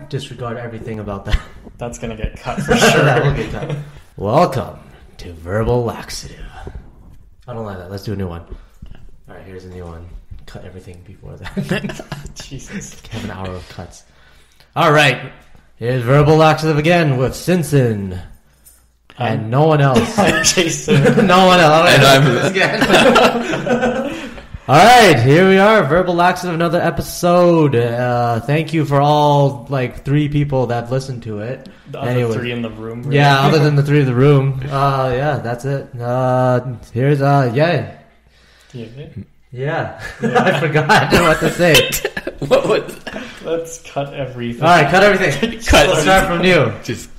Disregard everything about that. That's gonna get cut for sure. That will get cut. Welcome to Verbal Laxative. I don't like that. Let's do a new one. All right, here's a new one. Cut everything before that. Jesus. Have an hour of cuts. All right, here's Verbal Laxative again with Simpson. And no one else. Jason. No one else. And I'm All right, here we are. Verbal Laxative, another episode. Thank you for all, 3 people that listened to it. The other 3 in the room. Really? Yeah, other than the 3 in the room. Yeah, that's it. Here's, yeah. Yeah. I forgot what to say. What was... Let's cut everything. All right, cut everything. Let's start from new. Just,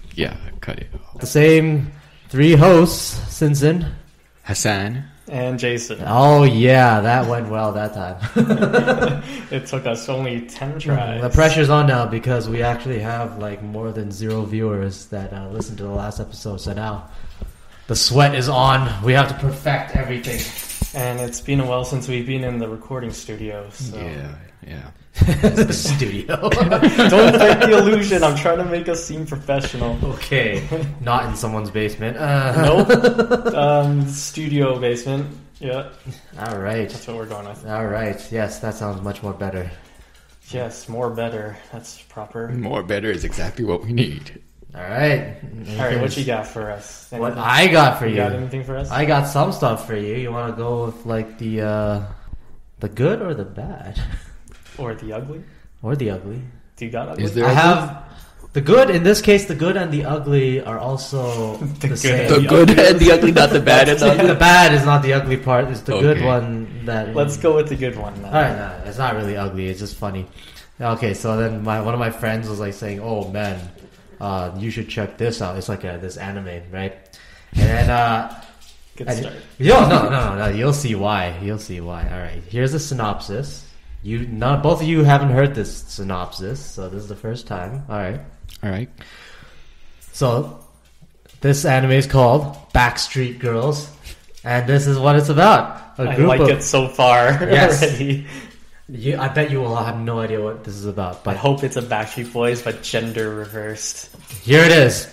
cut it. The same 3 hosts, Simpson, Hassan, and Jason. Oh, yeah, that went well that time. It took us only 10 tries. The pressure's on now because we actually have more than 0 viewers that listened to the last episode. So now the sweat is on. We have to perfect everything. And it's been a while since we've been in the recording studio. So. Yeah. The studio. Don't break the illusion. I'm trying to make us seem professional. Okay. Not in someone's basement. Nope. Studio basement. Yeah. All right. That's what we're going with. All right. Yes, that sounds much more better. Yes, more better. That's proper. More better is exactly what we need. All right. All right, what you got for us? Anything? What I got for you? You got anything for us? I got some stuff for you. You want to go with the good or the bad? Or the ugly? Or the ugly. Do you got ugly? Is there I have the good. In this case, the good and the ugly are also the same. The good and the ugly, not the bad and the ugly? The bad is not the ugly part. It's the good Okay. one that... Let's go with the good one now. All right, no, it's not really ugly. It's just funny. Okay, so then one of my friends was saying, "Oh man, you should check this out. It's this anime, right?" And then Good start. No. You'll see why. All right, here's a synopsis. Both of you haven't heard this synopsis, so this is the first time. All right. So this anime is called Backstreet Girls, and this is what it's about. I like it so far already. I bet you will have no idea what this is about. But I hope it's a Backstreet Boys, but gender reversed. Here it is.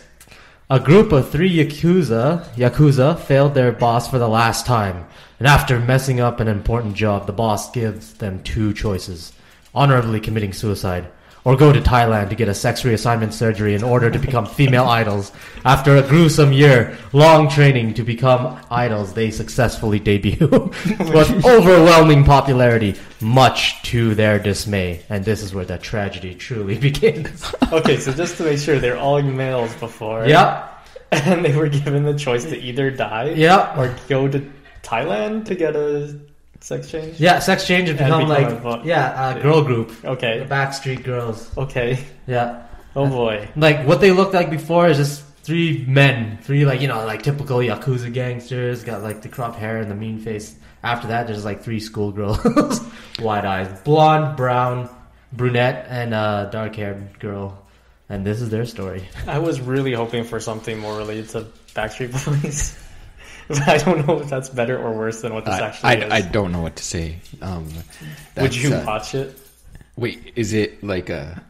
A group of 3 Yakuza failed their boss for the last time. And after messing up an important job, the boss gives them 2 choices. Honorably committing suicide, or go to Thailand to get a sex reassignment surgery in order to become female idols. After a gruesome year-long training to become idols, they successfully debut with overwhelming popularity, much to their dismay. And this is where the tragedy truly begins. Okay, so just to make sure, they're all males before. Yep. And they were given the choice to either die or go to Thailand to get a sex change? Yeah, sex change and become girl group. Okay. The Backstreet Girls. Okay. Yeah. Oh boy. What they looked like before is just 3 men. 3 typical Yakuza gangsters, got the cropped hair and the mean face. After that, there's 3 schoolgirls. Wide eyes. Blonde, brown, brunette, and dark-haired girl. And this is their story. I was really hoping for something more related to Backstreet Boys. But I don't know if that's better or worse than what this actually is. I don't know what to say. Would you watch it? Wait, is it like a...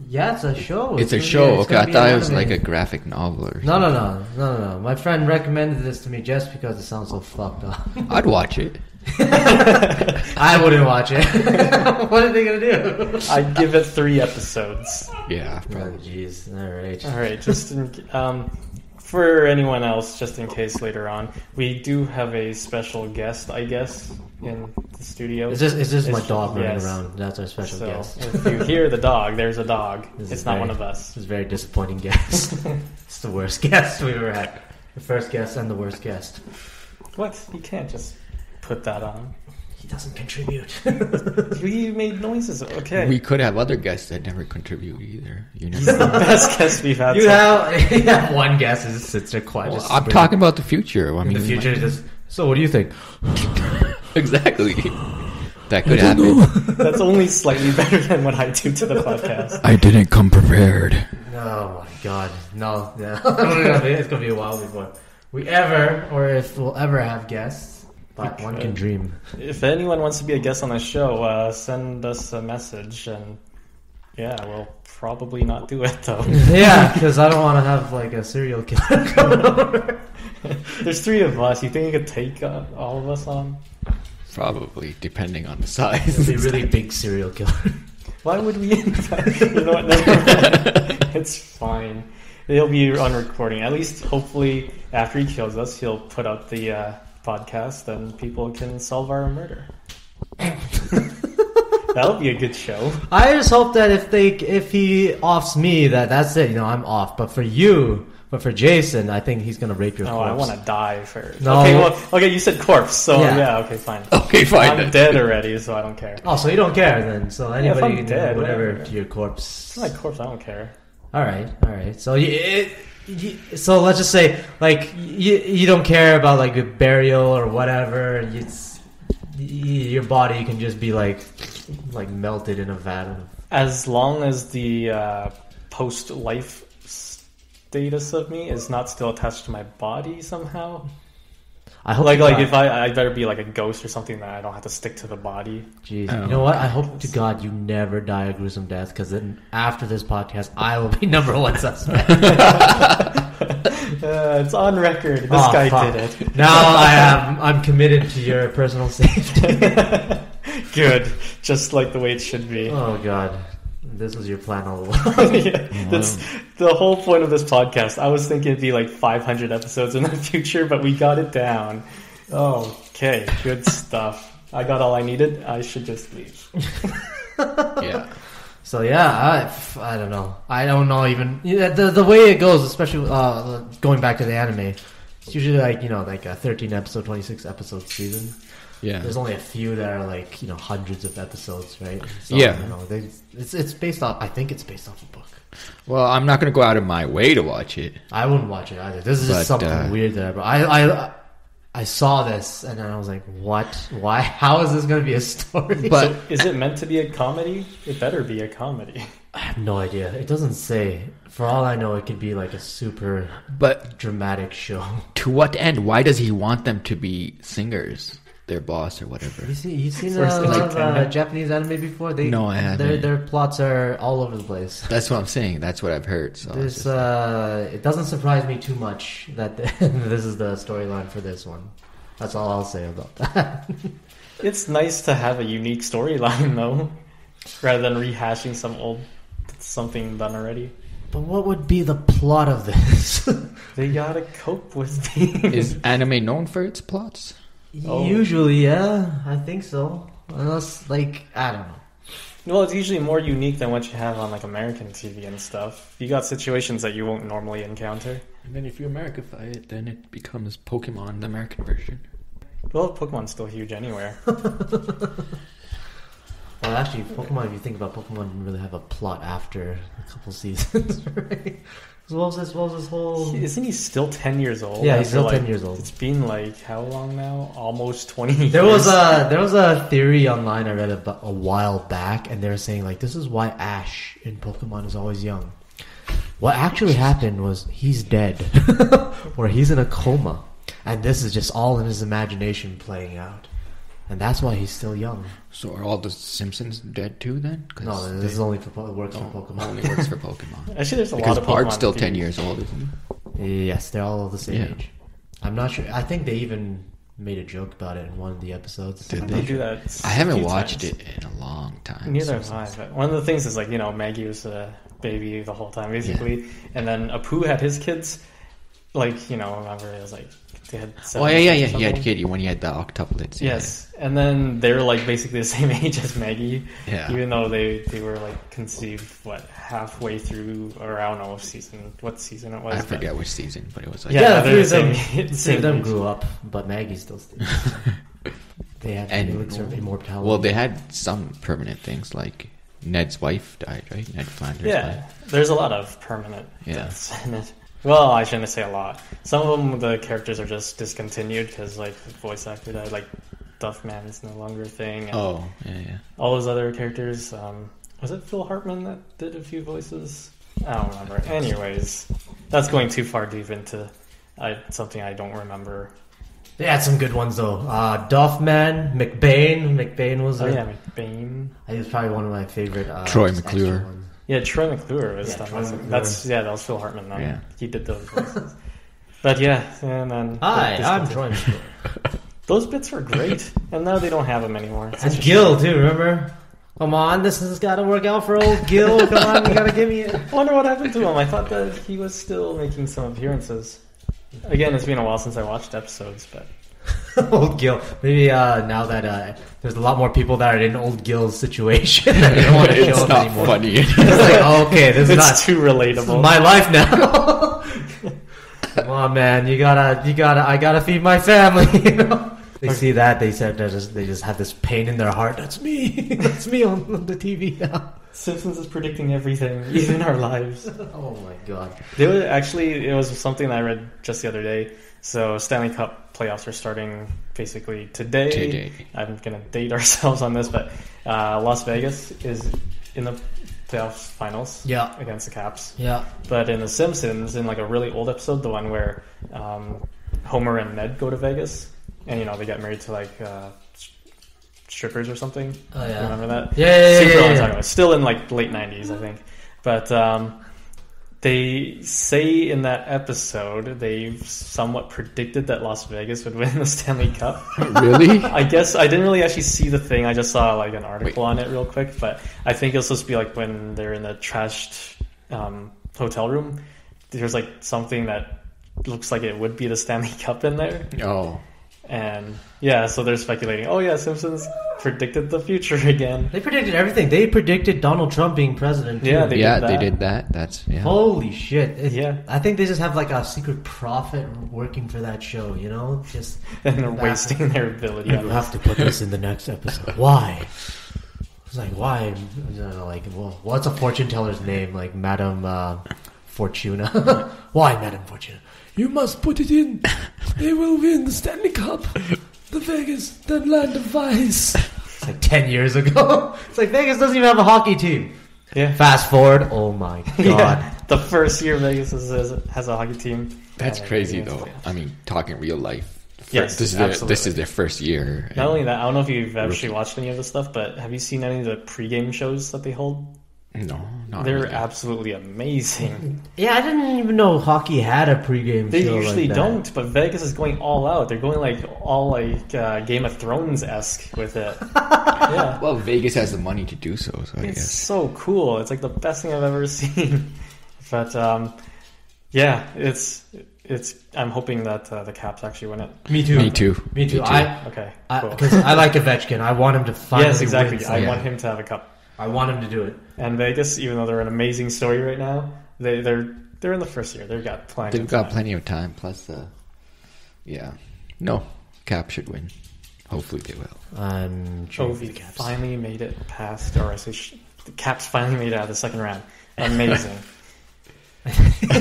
Yeah, it's a show. It's a show. Okay, I thought it was like a graphic novel or something. No. My friend recommended this to me just because it sounds so fucked up. I'd watch it. I wouldn't watch it. What are they going to do? I'd give it 3 episodes. Yeah, probably. Oh, jeez. All right. Just for anyone else, just in case later on, we do have a special guest, I guess, in the studio. It's just my dog running around. That's our special guest. If you hear the dog, there's a dog. It's not one of us. It's a very disappointing guest. It's the worst guest we've ever had. The first guest and the worst guest. What? You can't just put that on. He doesn't contribute. We made noises. Okay. We could have other guests that never contribute either. You know, he's the best guest we've had. You have one guest who just sits there quiet. Well, I'm talking about the future. I mean, the future is just. So, what do you think? Exactly. That could happen. That's only slightly better than what I do to the podcast. I didn't come prepared. Oh my god. No. Yeah. It's going to be a while before we if we'll ever have guests. But one can dream. If anyone wants to be a guest on the show, send us a message, and yeah, we'll probably not do it though. Yeah, because I don't want to have like a serial killer coming over. There's 3 of us. You think you could take all of us on? Probably, depending on the size. It'll be a really big serial killer. Why would we invite? You know what? Never mind. It's fine. He'll be on recording. At least, hopefully, after he kills us, he'll put out the podcast, and people can solve our murder. That'll be a good show. I just hope that if he offs me, that's it. I'm off. But for you, for Jason, I think he's gonna rape your corpse. I want to die first. No. Okay, you said corpse, so yeah okay, fine. Okay, fine. I'm dead already, so I don't care. Oh, so you don't care then? So anybody can dead, do whatever to your corpse. It's my corpse. I don't care. All right. So so let's just say like you don't care about like a burial or whatever. Your body can just be like melted in a vat. As long as the post-life status of me is not still attached to my body somehow. I hope like if I better be like a ghost or something that I don't have to stick to the body. Jeez, you know what? I hope to God you never die a gruesome death, because then after this podcast, I will be #1 suspect. It's on record. This guy did it. Now I'm committed to your personal safety. Good, just like the way it should be. Oh God. This was your plan all along. Yeah, that's the whole point of this podcast. I was thinking it'd be like 500 episodes in the future, but we got it down. Okay, good stuff. I got all I needed. I should just leave. Yeah. So yeah, I don't know. I don't know even the way it goes, especially going back to the anime. It's usually like a 13 episode, 26 episode season. Yeah. There's only a few that are like, hundreds of episodes, right? So, yeah. It's based off, I think it's based off a book. Well, I'm not going to go out of my way to watch it. I wouldn't watch it either. This is just something weird there. But I saw this and then I was like, what? Why? How is this going to be a story? But so is it meant to be a comedy? It better be a comedy. I have no idea. It doesn't say. For all I know, it could be like a super dramatic show. To what end? Why does he want them to be singers? Their boss or whatever. You seen a lot of Japanese anime before? No, I haven't. Their plots are all over the place. That's what I'm saying. That's what I've heard. So it doesn't surprise me too much that this is the storyline for this one. That's all I'll say about that. It's nice to have a unique storyline though, rather than rehashing something done already. But what would be the plot of this? They gotta cope with things. Is anime known for its plots? Usually, yeah, I think so. Unless, I don't know. Well, it's usually more unique than what you have on American TV and stuff. You got situations that you won't normally encounter. And then if you Americify it, then it becomes Pokemon, the American version. Well, Pokemon's still huge anywhere. Well, actually, Pokemon, if you think about Pokemon, didn't really have a plot after a couple seasons, right? So what was this whole... Isn't he still 10 years old? Yeah, he's still 10 years old. It's been how long now? Almost 20 years. There was a theory online I read about a while back, and they were saying this is why Ash in Pokemon is always young. What actually happened was he's dead, or he's in a coma, and this is just all in his imagination playing out. And that's why he's still young. So are all the Simpsons dead too then? No, this is only works for Pokemon. Only works for Pokemon. Actually, there's a lot of Pokemon. Bard's still 10 years old, isn't he? Yes, they're all the same age. I'm not sure. I think they even made a joke about it in one of the episodes. Did they do that? I haven't watched it in a long time. Neither have I. But one of the things is Maggie was a baby the whole time basically, and then Apu had his kids. Remember it was they had 7 He had kid when he had the octuplets. Yes, and then they're basically the same age as Maggie. Yeah. Even though they were conceived halfway through, or I don't know what season it was. I forget which season, but it was three of them grew up, but Maggie still stayed. They had elixir of immortality. Well, they had some permanent things Ned's wife died, right? Ned Flanders. Yeah, there's a lot of permanent deaths in it. Well, I shouldn't say a lot. Some of them, the characters are just discontinued because, the voice actor died. Duffman is no longer a thing. And yeah. All those other characters. Was it Phil Hartman that did a few voices? I don't remember. Anyways, that's going too far deep into something I don't remember. They had some good ones though. Duffman, McBain. McBain was. McBain. He was probably one of my favorite. Troy McClure. Yeah, Troy McClure was Troy McClure. That was Phil Hartman. Though. Yeah, he did those voices. But yeah, and then hi, I'm Troy McClure. Those bits were great, and now they don't have them anymore. And Gil too, remember? Come on, this has got to work out for old Gil. Come on, you got to give me it. I wonder what happened to him. I thought that he was still making some appearances. Again, it's been a while since I watched episodes, but old Gil. Maybe now that there's a lot more people that are in old Gil's situation, I don't want to show him anymore. Funny. It's like, oh, okay, this is not too relatable. This is my life now. Come on, man, I gotta feed my family. You know. They see that they said they just have this pain in their heart. That's me. That's me on the TV now. Simpsons is predicting everything, even our lives. Oh my god! It was something that I read just the other day. So Stanley Cup Playoffs are starting basically today. I'm gonna date ourselves on this, but Las Vegas is in the playoffs finals. Yeah. Against the Caps. Yeah. But in The Simpsons, in like a really old episode, the one where Homer and Ned go to Vegas. And, they get married to, like, strippers or something. Oh, yeah. Remember that? Yeah. Super long time ago. Still in, like, late 90s, I think. But they say in that episode they somewhat predicted that Las Vegas would win the Stanley Cup. Really? I guess I didn't really actually see the thing. I just saw, like, an article on it real quick. But I think it's supposed to be, like, when they're in the trashed hotel room, there's, like, something that looks like it would be the Stanley Cup in there. Oh. And yeah, so they're speculating, oh yeah, Simpsons predicted the future again. They predicted everything. They predicted Donald Trump being president too. Yeah, they did that. That's Holy shit. Yeah. I think they just have like a secret prophet working for that show, just and they're wasting their ability. You have to put this in the next episode. Why? It's like, why? What's a fortune teller's name? Like Madame Fortuna. Why, Madame Fortuna? You must put it in. They will win the Stanley Cup. The Vegas, the land of vice. It's like 10 years ago. It's like Vegas doesn't even have a hockey team. Yeah. Fast forward. Oh my god. Yeah. The first year Vegas has a hockey team. That's crazy though. I mean, talking real life. Yes, this is their first year. Not only that, I don't know if you've actually watched any of this stuff, but have you seen any of the pregame shows that they hold? No, they're really. Absolutely amazing. Yeah, I didn't even know hockey had a pregame they show. They usually like don't, but Vegas is going all out. They're going Game of Thrones-esque with it. Yeah. Well, Vegas has the money to do so I guess. It's so cool. It's like the best thing I've ever seen. But yeah, it's. I'm hoping that the Caps actually win it. Me too. Me too. Okay. Cool. Because I like Ovechkin. I want him to finally. Yes, exactly. Win. I want him to have a cup. I want him to do it. And Vegas, even though they're an amazing story right now, they're in the first year. They've got plenty of time. Plus, Cap should win. Hopefully they will. I'm sure the Caps finally made it past, or I say, the Caps finally made it out of the second round. Amazing.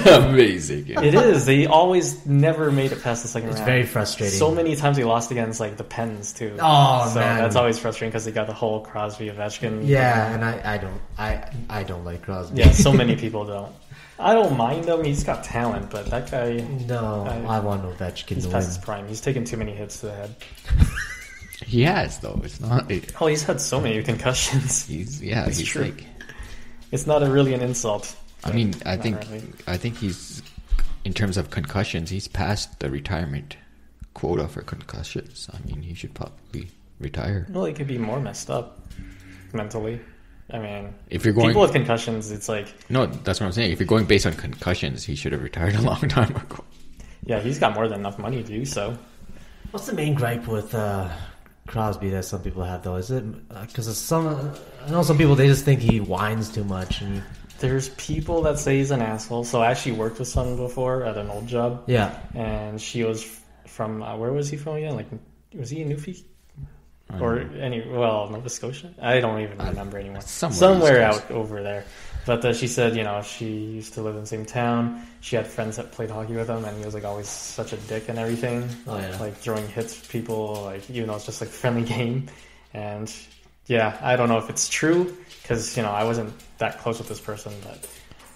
Amazing. Yeah. It is. They always never made it past the second round. It's very frustrating. So many times they lost against the Pens too. Oh so man, that's always frustrating because they got the whole Crosby Ovechkin. Yeah, and I don't like Crosby. Yeah, so many people don't. I don't mind him. He's got talent, but that guy. No, I want Ovechkin to win. He's past his prime. He's taken too many hits to the head. He has though. It's not. He's had so many concussions. He's true. like. It's not really an insult. I mean, I think he's, in terms of concussions, he's past the retirement quota for concussions. I mean, he should probably retire. Well, he could be more messed up mentally. I mean, if you're going, people with concussions, it's like... No, that's what I'm saying. If you're going based on concussions, he should have retired a long time ago. Yeah, he's got more than enough money to do so. What's the main gripe with Crosby that some people have, though? Is it because I know some people, they just think he whines too much. And there's people that say he's an asshole. So I actually worked with someone before at an old job. Yeah. And she was from, where was he from again? Like, was he in Newfie? Nova Scotia? I don't even remember anymore. Somewhere out over there. But she said, she used to live in the same town. She had friends that played hockey with him, and he was like always such a dick and everything. Oh yeah. Like throwing hits at people, even though it's just like a friendly game. And yeah, I don't know if it's true because I wasn't that close with this person, but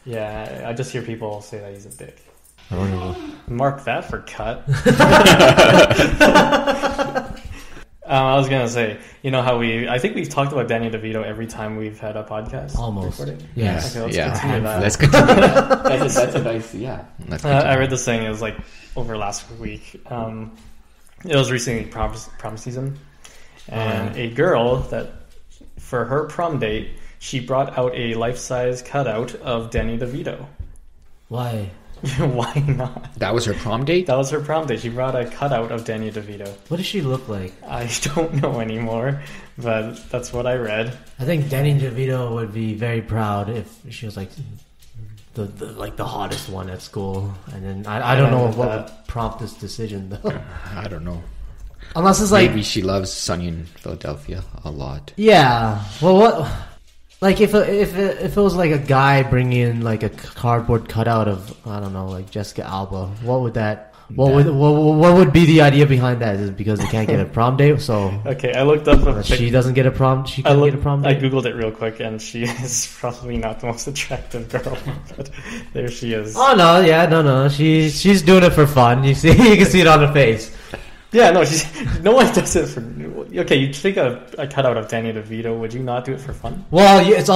yeah, I just hear people say that he's a dick. I don't know. Mark that for cut. I was gonna say, you know how I think we've talked about Danny DeVito every time we've had a podcast. Almost. Recording? Yeah. Okay, let's continue that. Let's continue that. That's a nice, yeah. I read this thing, it was like over last week. It was recently prom season. And a girl that, for her prom date, she brought out a life-size cutout of Danny DeVito. Why? Why not? That was her prom date? That was her prom date. She brought a cutout of Danny DeVito. What does she look like? I don't know anymore, but that's what I read. I think Danny DeVito would be very proud if she was like the hottest one at school. And then I don't know what would prompt this decision though. I don't know. Unless it's like, maybe she loves Sunny in Philadelphia a lot. Yeah. Well, what? Like if it was like a guy bringing in like a cardboard cutout of, I don't know, like Jessica Alba, what would would be the idea behind that? Is it because they can't get a prom date? So okay, I looked up she doesn't get a prom. She can't get a prom date. I googled it real quick, and she is probably not the most attractive girl. But there she is. Oh no, yeah, no. She's doing it for fun. You can see it on her face. Yeah, no, no one does it for... Okay, you take a cutout of Danny DeVito, would you not do it for fun? Well, it's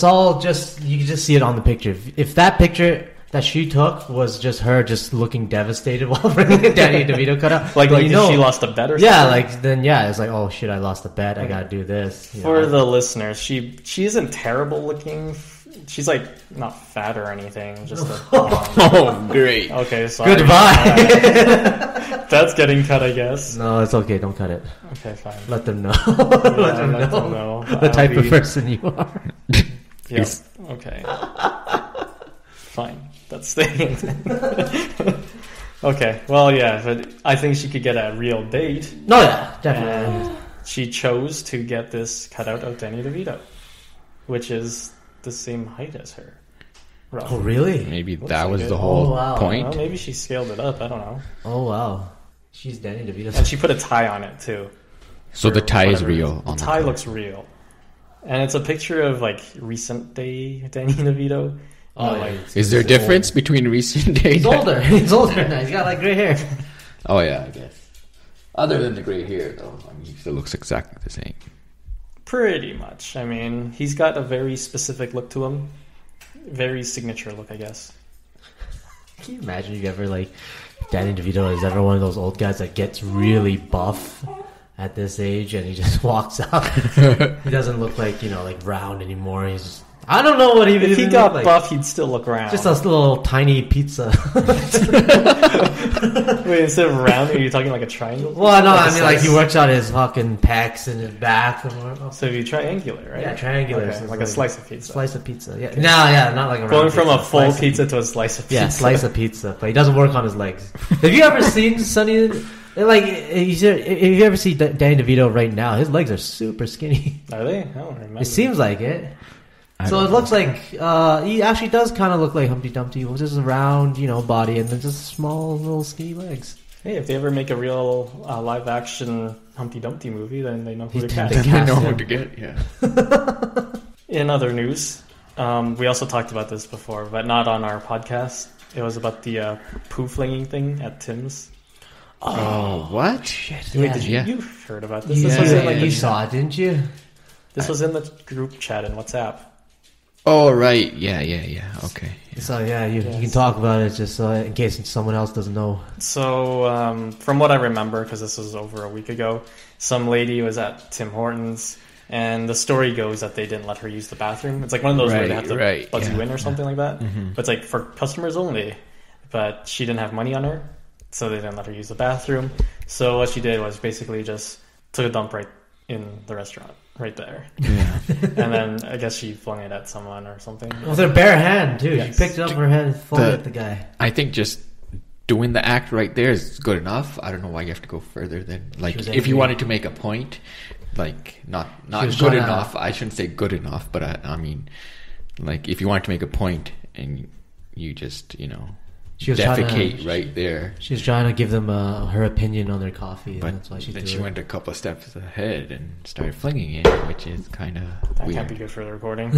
all just... You can just see it on the picture. If that picture that she took was just her just looking devastated while bringing a Danny DeVito cutout... like she lost a bet or something? Yeah, it's like, oh shit, I lost a bet, I gotta do this. For the listeners, she isn't terrible looking... She's like not fat or anything, just a oh, great. Okay, sorry. Goodbye. That's getting cut, I guess. No, it's okay. Don't cut it. Okay, fine. Let them know. Let them know the type of person you are. Yep. Okay. Fine. That's staying. Okay. Well, yeah, but I think she could get a real date. No, yeah, definitely. And she chose to get this cutout of Danny DeVito, which is the same height as her. Roughly. Oh, really? Maybe that was the whole point. Well, maybe she scaled it up. I don't know. Oh, wow. She's Danny DeVito. And she put a tie on it, too. So the tie is real. The tie looks real. And it's a picture of, like, recent day Danny DeVito. Oh, is there a difference between recent day? He's older. He's older now. He's got, like, gray hair. Oh, yeah, I guess. Other than the gray hair, though. I mean, he still looks exactly the same. Pretty much. I mean, he's got a very specific look to him. Very signature look, I guess. Can you imagine if ever, like, Danny DeVito is ever one of those old guys that gets really buff at this age and he just walks out? He doesn't look like, like round anymore. He's just, I don't know what he would. If he got buff, he'd still look round. Just a little tiny pizza. Wait, instead of round, are you talking like a triangle? Well, no, I mean like he works out his fucking pecs and his back. So you triangular, right? Yeah, triangular. Okay, like a slice of pizza. Slice of pizza. Yeah. No, not like a round going from pizza. A full pizza to a slice of pizza. Yeah, slice of pizza. But he doesn't work on his legs. Have you ever seen Sonny? Like, if you ever see Danny DeVito right now, his legs are super skinny. Are they? I don't remember. It seems like it. So it looks like he actually does kind of look like Humpty Dumpty with just a round, body and then just small little skinny legs. Hey, if they ever make a real live action Humpty Dumpty movie, then they know who to cast. They know who to get. Yeah. In other news, we also talked about this before, but not on our podcast. It was about the poo flinging thing at Tim's. Oh, what? Shit. Wait, did you heard about this? Yeah, this was in, you saw it, didn't you? This was in the group chat in WhatsApp. Oh, right. Yeah. Okay. Yeah. So, yeah, you can talk about it just in case someone else doesn't know. So, from what I remember, because this was over a week ago, some lady was at Tim Hortons, and the story goes that they didn't let her use the bathroom. It's like one of those where they have to buzz you in or something like that. Mm-hmm. But it's like for customers only. But she didn't have money on her, so they didn't let her use the bathroom. So what she did was basically just took a dump right in the restaurant. Right there. Yeah. And then I guess she flung it at someone or something. With her bare hand, too. Yes. She picked it up with her hand and flung it at the guy. I think just doing the act right there is good enough. I don't know why you have to go further than... Like, if you wanted to make a point, like, not good enough. I shouldn't say good enough, but I mean, like, if you wanted to make a point and you just, She defecate right there. She was trying to give them her opinion on their coffee. But and that's why she went a couple of steps ahead and started flinging it, which is kind of That weird. can't be good for the recording.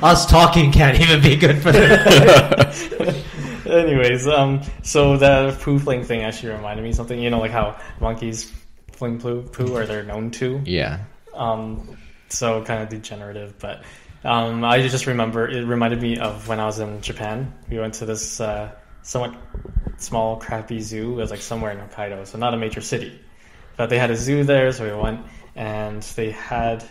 Us talking can't even be good for the Anyways, so that poo fling thing actually reminded me of something. You know, like how monkeys fling poo, or they're known to. Yeah. So kind of degenerative, but I just remember it reminded me of when I was in Japan. We went to this somewhat small, crappy zoo. It was like somewhere in Hokkaido, so not a major city. But they had a zoo there, so we went, and they had,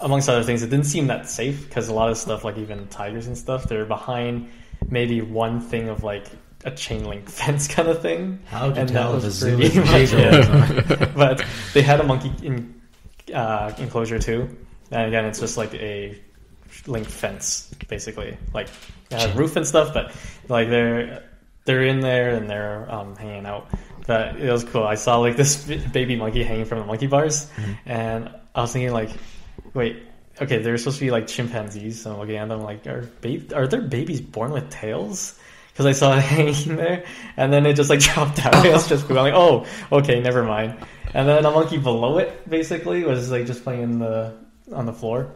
amongst other things, it didn't seem that safe because a lot of stuff, like even tigers and stuff, they're behind maybe one thing of like a chain link fence kind of thing. How would you and tell that the was zoo pretty is much it. But they had a monkey enclosure too, and again, it's just like a link fence basically, like it has a roof and stuff, but like they're in there and they're hanging out. But it was cool. I saw like this baby monkey hanging from the monkey bars, and I was thinking like, wait, okay, they're supposed to be like chimpanzees. So I'm looking at them like, are there babies born with tails? Because I saw it hanging there, and then it just like dropped out. I was just going like, oh, okay, never mind. And then a monkey below it basically was like just playing on the floor,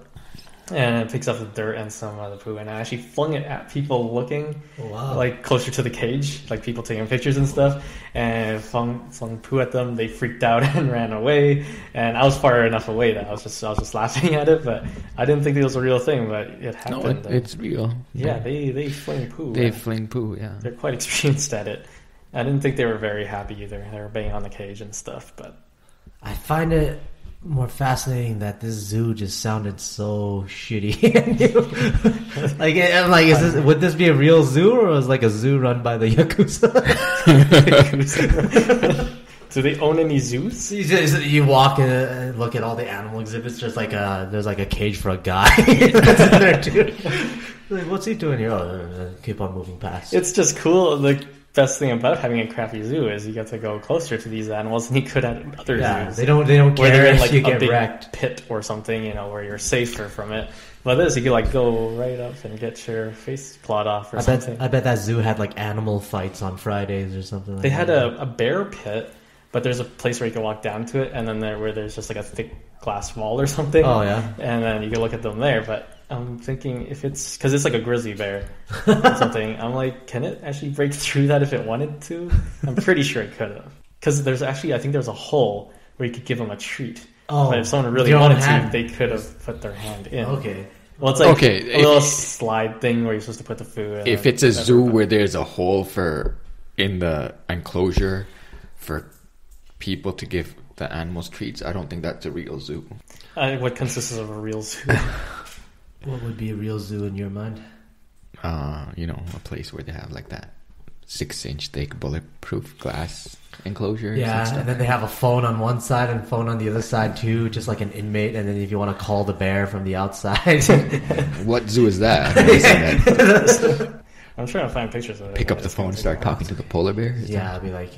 and it picks up the dirt and some of the poo, and I actually flung it at people looking like closer to the cage, like people taking pictures and stuff, and flung poo at them. They freaked out and ran away, and I was far enough away that I was just laughing at it, but I didn't think it was a real thing, but it happened. No, it's real. Yeah, they fling poo. They fling poo, yeah. They're quite experienced at it. I didn't think they were very happy either. They were banging on the cage and stuff, but I find it more fascinating that this zoo just sounded so shitty. Would this be a real zoo, or was like a zoo run by the Yakuza? Do they own any zoos? You walk in and look at all the animal exhibits. There's like a cage for a guy that's in there too. Like, what's he doing here? Oh, keep on moving past. It's just cool. The best thing about having a crappy zoo is you get to go closer to these animals than you could at other zoos. They don't where care they're in if like you a get big wrecked. pit or something, where you're safer from it. But this, you could like go right up and get your face clawed off or something. I bet that zoo had like animal fights on Fridays or something like that. They had a bear pit, but there's a place where you can walk down to it, and then where there's just like a thick glass wall or something. Oh yeah. And then you can look at them there, but I'm thinking if it's because it's like a grizzly bear or something. I'm like, can it actually break through that if it wanted to? I'm pretty sure it could have, because I think there's a hole where you could give them a treat. Oh, but if someone really wanted to, they could have put their hand in. Okay. Well, it's like a little slide thing where you're supposed to put the food. If it's a zoo where there's a hole in the enclosure for people to give the animals treats, I don't think that's a real zoo. What consists of a real zoo? What would be a real zoo in your mind? A place where they have like that 6-inch thick bulletproof glass enclosures. Yeah, and then they have a phone on one side and a phone on the other side too, just like an inmate. And then if you want to call the bear from the outside. What zoo is that? I'm trying to find pictures of it. Pick up the phone and start talking to the polar bear? I'll be like,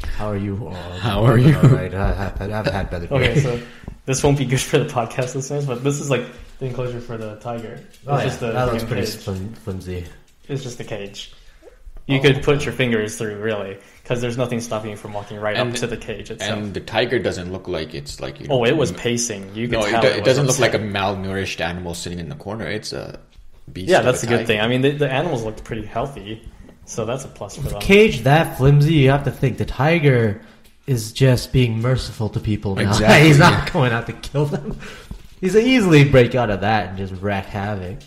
how are you? How are you? All right, I've had better days. Okay, so this won't be good for the podcast listeners, but this is like the enclosure for the tiger. That looks pretty flimsy. It's just the cage. You could put your fingers through, really, because there's nothing stopping you from walking up to the cage itself. And the tiger doesn't look like it's like... it was pacing. You could tell it doesn't look like a malnourished animal sitting in the corner. It's a beast. Yeah, that's a good thing. I mean, the animals looked pretty healthy, so that's a plus for them. The cage that flimsy, you have to think the tiger is just being merciful to people now. Exactly. He's not going out to kill them. He's easily break out of that and just wreak havoc.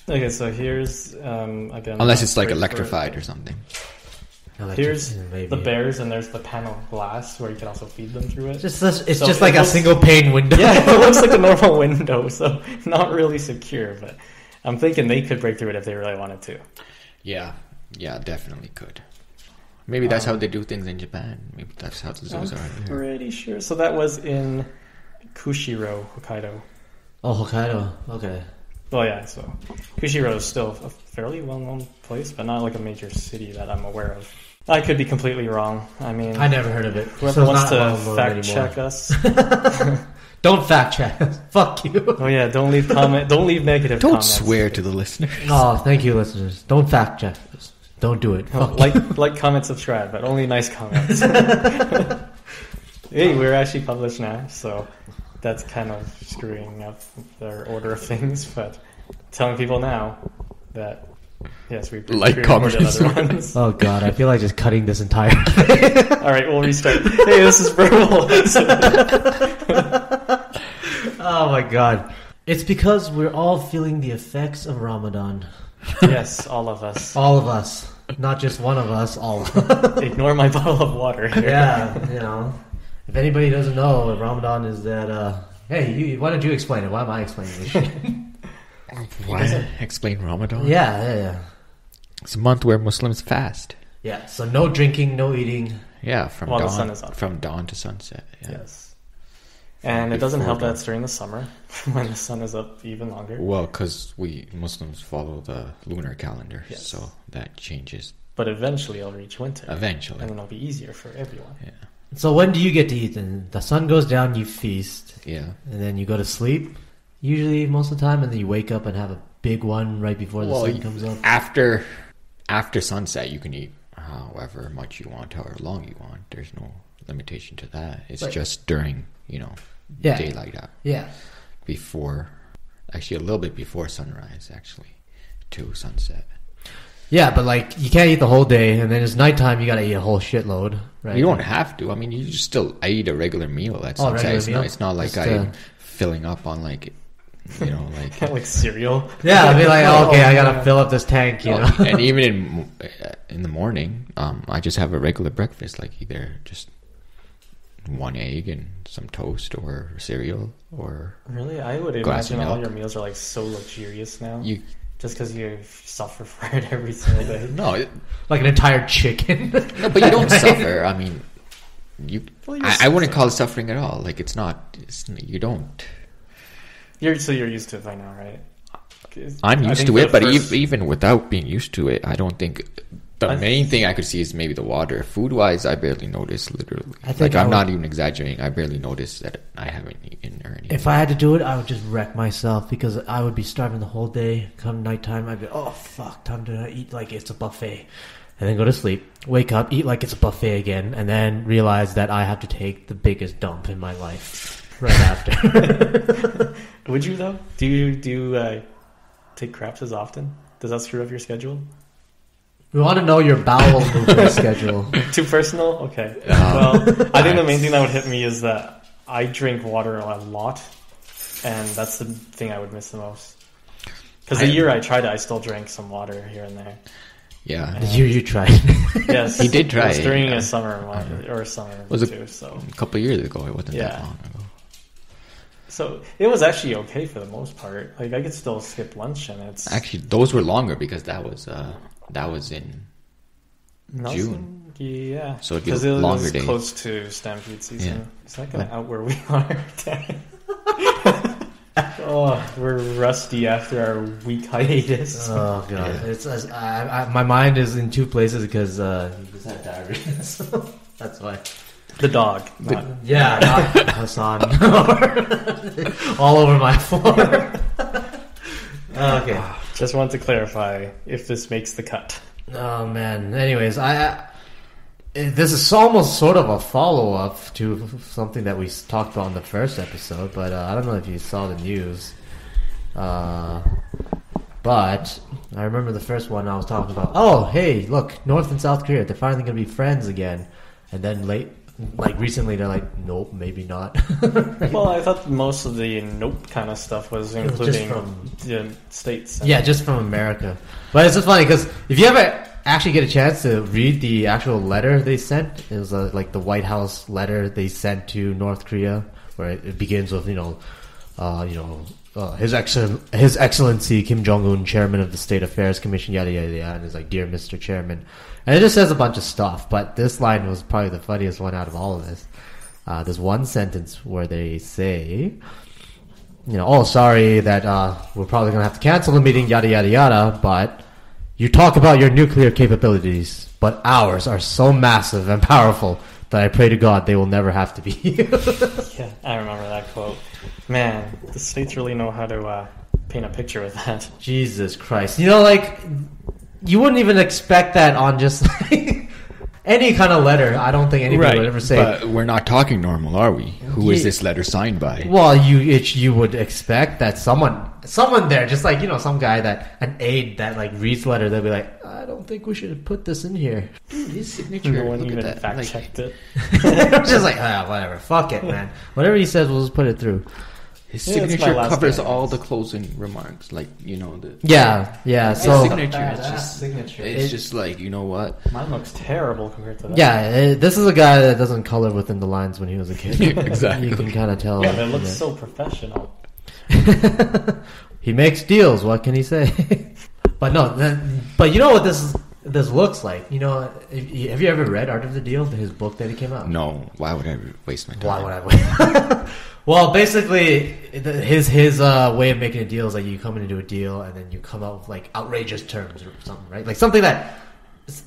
Okay, so here's again. Unless it's like electrified or something. Here's the bears, and there's the panel of glass where you can also feed them through it. It's just like a single pane window. Yeah, it looks like a normal window, so not really secure. But I'm thinking they could break through it if they really wanted to. Yeah, definitely could. Maybe that's how they do things in Japan. Maybe that's how the zoos are here. Pretty sure. So that was in Kushiro, Hokkaido. Oh, Hokkaido. Okay. Well, yeah, so Kushiro is still a fairly well-known place, but not like a major city that I'm aware of. I could be completely wrong. I mean... I never heard of it. Whoever wants to fact-check us... Don't fact check. Fuck you. Oh yeah, don't leave negative comments. Don't swear to the listeners. Oh, thank you, listeners. Don't fact check us. Don't do it. Like, comment, subscribe, but only nice comments. Hey, we're actually published now, so that's kind of screwing up their order of things, but telling people now that yes, we comment, other ones. Oh god, I feel like just cutting this entire thing. Alright, we'll restart. Hey, this is Verbal. Oh my god. It's because we're all feeling the effects of Ramadan. Yes, all of us. All of us. Not just one of us, all of us. Ignore my bottle of water here. Yeah, you know. If anybody doesn't know, Ramadan is that, hey, why don't you explain it? Why am I explaining this shit? Why explain Ramadan? Yeah. It's a month where Muslims fast. Yeah, so no drinking, no eating. Yeah, While the sun is up. From dawn to sunset. Yeah. Yes. And it doesn't help that it's during the summer when the sun is up even longer. Well, because we Muslims follow the lunar calendar, yes. so that changes. But eventually it'll reach winter. Eventually. And then it'll be easier for everyone. Yeah. So when do you get to eat then? The sun goes down, you feast. Yeah. And then you go to sleep, usually most of the time, and then you wake up and have a big one right before the sun comes up. After sunset, you can eat however much you want, however long you want. There's no limitation to that. It's just during, daylight out. Yeah. Before, actually a little bit before sunrise, actually, to sunset. Yeah, but like you can't eat the whole day, and then it's nighttime. You gotta eat a whole shitload, right? You don't have to. I mean, I eat a regular meal at sunset. It's not like I'm filling up on like cereal. Yeah, I'd be like, I gotta fill up this tank, know. And even in the morning, I just have a regular breakfast, like either just one egg and some toast or cereal or really. I would imagine all your meals are like so luxurious now. Just because you suffer for it every single day. No. Like an entire chicken. No, but you don't suffer. I mean, I wouldn't call it suffering at all. Like, you don't. You're used to it by now, right? I'm used to it, but even without being used to it, I don't think... The main thing I could see is maybe the water. Food-wise, I barely notice, literally. I'm not even exaggerating. I barely notice that I haven't eaten or anything. If I had to do it, I would just wreck myself because I would be starving the whole day. Come nighttime, I'd be, oh, fuck, time to eat like it's a buffet. And then go to sleep, wake up, eat like it's a buffet again, and then realize that I have to take the biggest dump in my life right after. Would you, though? Do you take craps as often? Does that screw up your schedule? We want to know your bowel movement schedule. Too personal? Okay. Well, I think the main thing that would hit me is that I drink water a lot, and that's the thing I would miss the most. Because the year I tried it, I still drank some water here and there. Yeah. The year you tried. Yes. He did try it. During a summer too. So a couple of years ago. It wasn't that long ago. So it was actually okay for the most part. Like I could still skip lunch, and it's actually those were longer because that was in June. Yeah, so it'd be longer days. Close to Stampede season. Yeah. Is that going to out where we are? Oh, we're rusty after our week hiatus. Oh god, it's my mind is in two places because he just had diarrhea. So that's why. The dog. Not Hassan. All over my floor. Okay. Just want to clarify if this makes the cut. Oh man. Anyways, this is almost sort of a follow-up to something that we talked about in the first episode, but I don't know if you saw the news. But I remember the first one I was talking about. Oh, hey, look, North and South Korea, they're finally going to be friends again. And then recently, they're like, nope, maybe not. Well, I thought most of the nope kind of stuff was including from the States. Yeah, just from America. But it's just funny because if you ever actually get a chance to read the actual letter they sent, it was like the White House letter they sent to North Korea, where it begins with His Excellency Kim Jong-un, Chairman of the State Affairs Commission, yada yada yada, and it's like, dear Mr. Chairman. And it just says a bunch of stuff, but this line was probably the funniest one out of all of this. There's one sentence where they say, sorry that we're probably going to have to cancel the meeting, yada yada yada, but you talk about your nuclear capabilities, but ours are so massive and powerful that I pray to God they will never have to be. Yeah, I remember that quote. Man, the states really know how to paint a picture with that. Jesus Christ. You know, like, you wouldn't even expect that on just any kind of letter. I don't think anybody would ever say. But we're not talking normal, are we? Who is this letter signed by? Well, you would expect that someone there, just like, you know, some guy an aide that like reads the letter, they'll be like, I don't think we should put this in here. Dude, his signature. No one even fact checked it. I'm just like, whatever, fuck it, man. Whatever he says, we'll just put it through. His signature covers all the closing remarks, like, you know, the So signature, it's just like, you know what? Mine looks terrible compared to that. Yeah, this is a guy that doesn't color within the lines when he was a kid. Exactly, you can kind of tell. Yeah, but it looks so professional. He makes deals. What can he say? But you know what this looks like? You know, have you ever read Art of the Deal, his book that he came out? No. Why would I waste my time? Why would I waste? Well, basically, his way of making a deal is like you come into a deal and then you come out with like outrageous terms or something, right? Like something that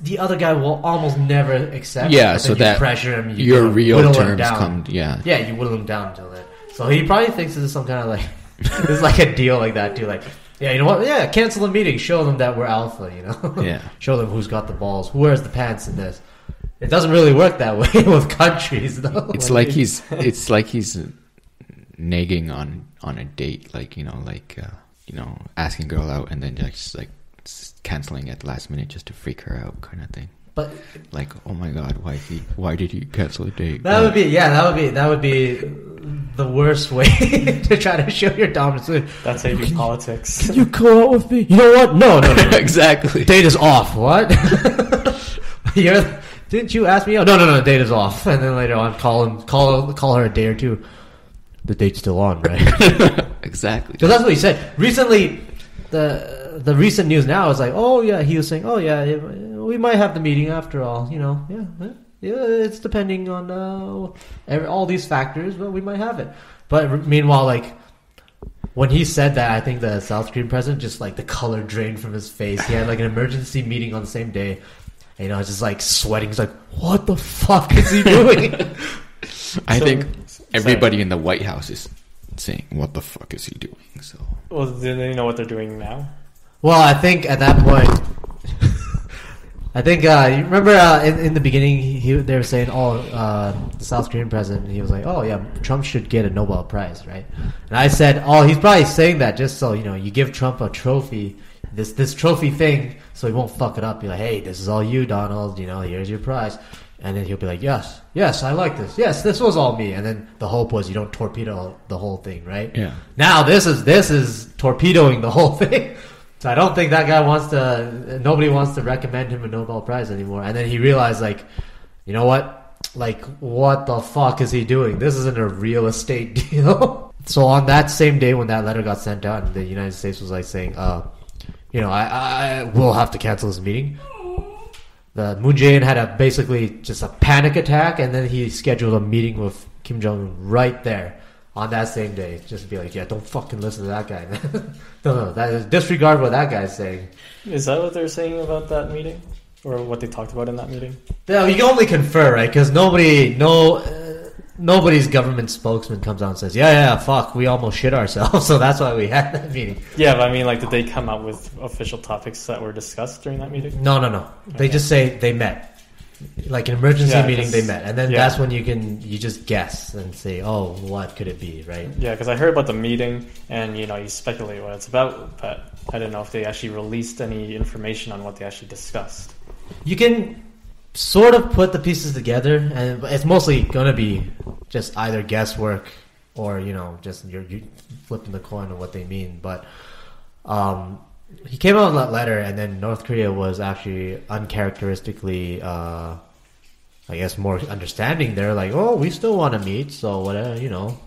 the other guy will almost never accept. Yeah, so that pressure him, your real terms come. Yeah, you whittle him down until then. So he probably thinks this is some kind of like this is like a deal like that too. Like, yeah, you know what? Yeah, cancel the meeting. Show them that we're alpha. You know. Yeah. Show them who's got the balls. Who wears the pants in this? It doesn't really work that way with countries, though. It's like he's nagging on a date, like, you know, asking a girl out and then just like canceling at the last minute just to freak her out, kind of thing. But like, oh my God, why did he cancel a date? That would be the worst way to try to show your dominance. That's how you do politics. Can you go out with me? You know what? No. Exactly. Date is off. What? Didn't you ask me? Oh, no, date is off. And then later on, call her a day or two. The date's still on, right? Exactly. Because that's what he said. Recently, the recent news now is like, oh yeah, he was saying, oh yeah, we might have the meeting after all. You know, yeah, it's depending on all these factors, but we might have it. But meanwhile, like when he said that, I think the South Korean president just like the color drained from his face. He had like an emergency meeting on the same day. And, you know, just like sweating. He's like, what the fuck is he doing? I think everybody in the White House is saying, what the fuck is he doing? So, well, do they know what they're doing now? Well, I think at that point, you remember in the beginning, they were saying, the South Korean president, he was like, oh yeah, Trump should get a Nobel Prize, right? And I said, oh, he's probably saying that just so, you know, you give Trump a trophy, this trophy thing, so he won't fuck it up. Be like, hey, this is all you, Donald, you know, here's your prize. And then he'll be like, yes, I like this. Yes, this was all me. And then the hope was you don't torpedo the whole thing, right? Yeah. Now this is torpedoing the whole thing. So I don't think that guy nobody wants to recommend him a Nobel Prize anymore. And then he realized, like, you know what? Like, what the fuck is he doing? This isn't a real estate deal. So on that same day when that letter got sent out, the United States was like saying, you know, I will have to cancel this meeting. The Moon Jae-in had basically just a panic attack, and then he scheduled a meeting with Kim Jong-un right there on that same day, just to be like, yeah, don't fucking listen to that guy. No, that is disregard what that guy's saying. Is that what they're saying about that meeting, or what they talked about in that meeting? No, you can only confer, right? Because nobody's government spokesman comes out and says, yeah, fuck, we almost shit ourselves, so that's why we had that meeting. Yeah, but I mean, like, did they come out with official topics that were discussed during that meeting? No. Okay. They just say they met. Like an emergency meeting, they met. And then that's when you just guess and say, oh, what could it be, right? Yeah, because I heard about the meeting, and, you know, you speculate what it's about, but I don't know if they actually released any information on what they actually discussed. You can sort of put the pieces together, and it's mostly going to be just either guesswork or, you know, just you're flipping the coin of what they mean. But he came out with that letter, and then North Korea was actually uncharacteristically, I guess, more understanding. They're like, oh, we still want to meet, so whatever, you know.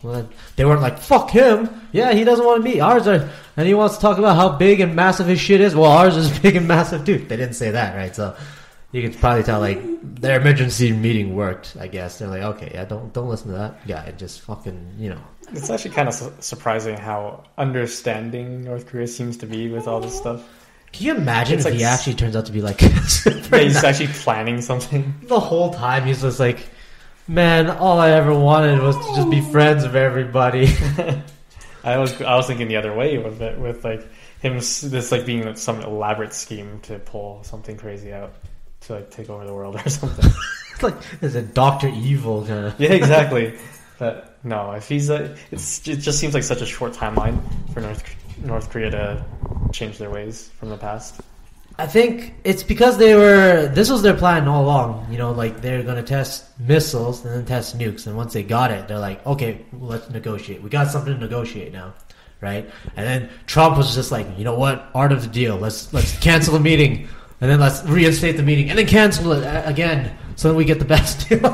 They weren't like, fuck him. Yeah, he doesn't want to meet. And he wants to talk about how big and massive his shit is. Well, ours is big and massive too. They didn't say that, right? So you can probably tell, like, their emergency meeting worked, I guess. They're like, okay, yeah, don't listen to that guy. Just fucking, you know. It's actually kind of surprising how understanding North Korea seems to be with all this stuff. Can you imagine if he actually turns out to be like... he's actually planning something. The whole time he's just like... Man, all I ever wanted was to just be friends with everybody. I was thinking the other way with it, with like him, this like being some elaborate scheme to pull something crazy out to like take over the world or something. It's like there's a Dr. Evil kind of. Yeah, exactly. But no, if he's it just seems like such a short timeline for North Korea to change their ways from the past. I think it's because this was their plan all along, you know, like they're going to test missiles and then test nukes. And once they got it, they're like, okay, well, let's negotiate. We got something to negotiate now, right? And then Trump was just like, you know what? Art of the deal. Let's cancel the meeting and then let's reinstate the meeting and then cancel it again so that we get the best deal.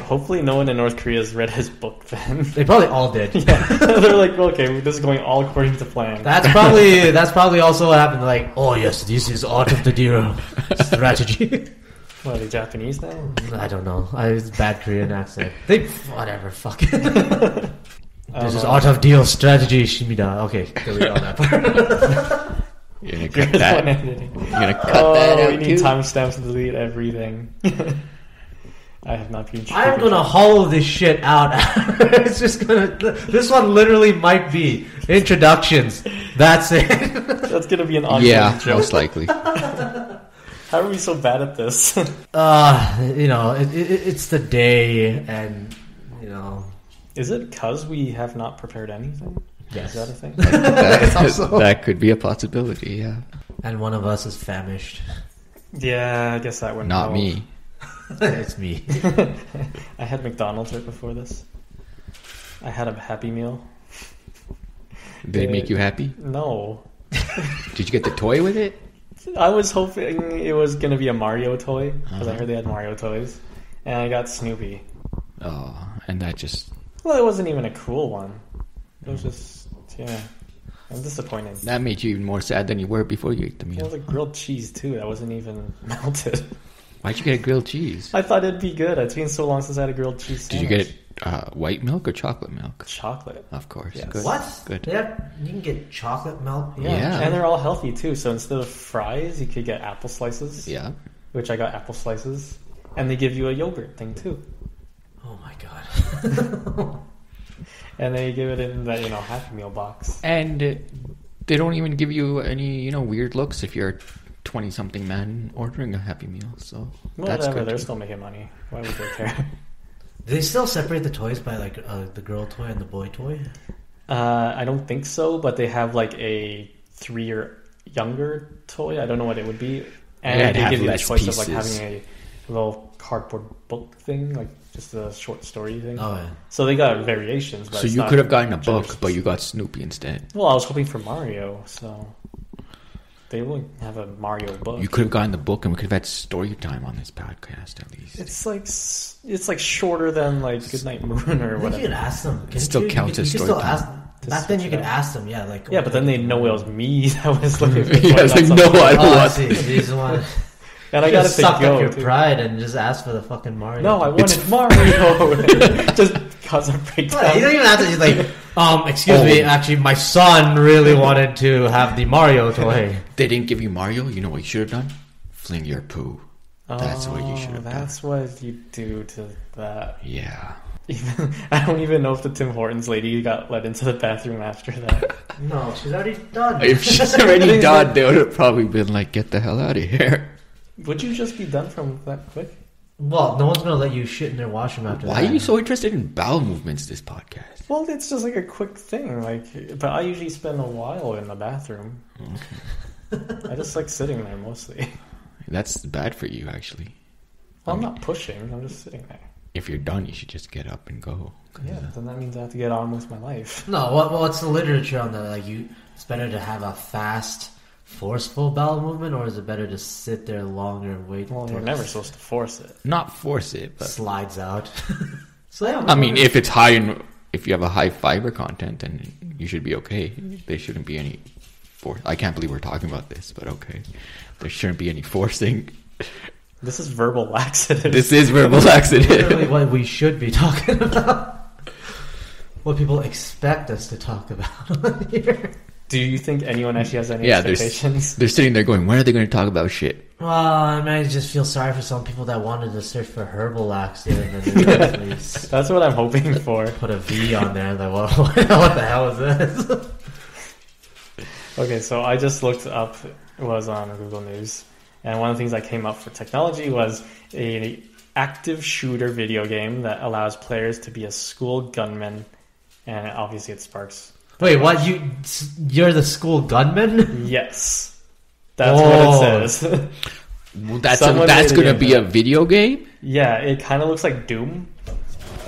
Hopefully no one in North Korea has read his book then. They probably all did. Yeah. They're like, okay, this is going all according to plan. That's probably also what happened. Like, oh yes, this is art of the deal strategy. What, are they Japanese now? I don't know. It's bad Korean accent. Whatever, fuck it. This is art of deal strategy, Shimida. Okay, delete all that part. You're gonna cut that. You're gonna cut that out. We need timestamps to delete everything. I have not been. I'm gonna hollow this shit out. It's just gonna. This one literally might be introductions. That's it. That's gonna be an ongoing joke. Most likely. How are we so bad at this? You know, it's the day, and you know. Is it because we have not prepared anything? Yes. Is that a thing? That could be a possibility, yeah. And one of us is famished. Yeah, I guess that wouldn't Not me. It's me. I had McDonald's right before this. I had a Happy Meal. Did it make you happy? No. Did you get the toy with it? I was hoping it was going to be a Mario toy, because I heard they had Mario toys. And I got Snoopy. Oh, and that just... Well, it wasn't even a cool one. It was just, yeah. I'm disappointed. That made you even more sad than you were before you ate the meal. It was like grilled cheese, too. That wasn't even melted. Why'd you get grilled cheese? I thought it'd be good. It's been so long since I had a grilled cheese sandwich. Did you get white milk or chocolate milk? Chocolate. Of course. Yes. Good. What? Good. Yeah, you can get chocolate milk. Yeah. And they're all healthy, too. So instead of fries, you could get apple slices. Yeah. Which I got apple slices. And they give you a yogurt thing, too. Oh, my God. And they give it in that, Happy Meal box. And they don't even give you any, weird looks if you're a 20-something man ordering a Happy Meal. So that's whatever, good. they're still making money. Why would they care? Do they still separate the toys by like the girl toy and the boy toy? I don't think so, but they have like a 3 or younger toy. I don't know what it would be. And they give you the choice of like having a little cardboard book thing, like just a short story thing. Oh, yeah. So they got variations. But so you could have gotten a book, but you got Snoopy instead. Well, I was hoping for Mario, so they wouldn't have a Mario book. You could have gotten the book, and we could have had story time on this podcast at least. It's like shorter than like Goodnight Moon or whatever. You could ask them. It still counts as story time. Back then you could ask them, yeah, like. Yeah, but then they know it was me that was looking for. Yeah, it's like no, I don't want these one. And I gotta suck up your pride and just ask for the fucking Mario. No, I wanted Mario. Just cause a breakdown. Well, you don't even have to. He's like, excuse me. Actually, my son really wanted to have the Mario toy. They didn't give you Mario. You know what you should have done? Fling your poo. That's what you should have done. That's what you do to that. Yeah. I don't even know if the Tim Hortons lady got let into the bathroom after that. No, she's already done. If she's already done, they would have probably been like, "Get the hell out of here." Would you just be done from that quick? Well, no one's going to let you shit in their washroom after that. Why are you so interested in bowel movements this podcast? Well, it's just like a quick thing. But I usually spend a while in the bathroom. Okay. I just like sitting there mostly. That's bad for you, actually. Well, I'm not pushing. I'm just sitting there. If you're done, you should just get up and go. Yeah, then that means I have to get on with my life. No, what's the literature on that? Like, it's better to have a fast, forceful bowel movement, or is it better to sit there longer and wait? Well, you're never supposed to force it. Not force it, but slides out. So yeah, I mean, if it's high if you have a high fiber content, then you should be okay. There shouldn't be any force. I can't believe we're talking about this, but okay. There shouldn't be any forcing. This is verbal laxative. This is verbal laxative. Literally what we should be talking about. What people expect us to talk about here. Do you think anyone actually has any expectations? They're sitting there going, when are they going to talk about shit? Well, I mean, I just feel sorry for some people that wanted to search for herbal laxative and then that's what I'm hoping for. Put a V on there. Like, what the hell is this? Okay, so I just looked up, it was on Google News, and one of the things that came up for technology was a active shooter video game that allows players to be a school gunman, and obviously it sparks. Wait, what? You're the school gunman? Yes. That's what it says. That's going to be a video game? Yeah, it kind of looks like Doom.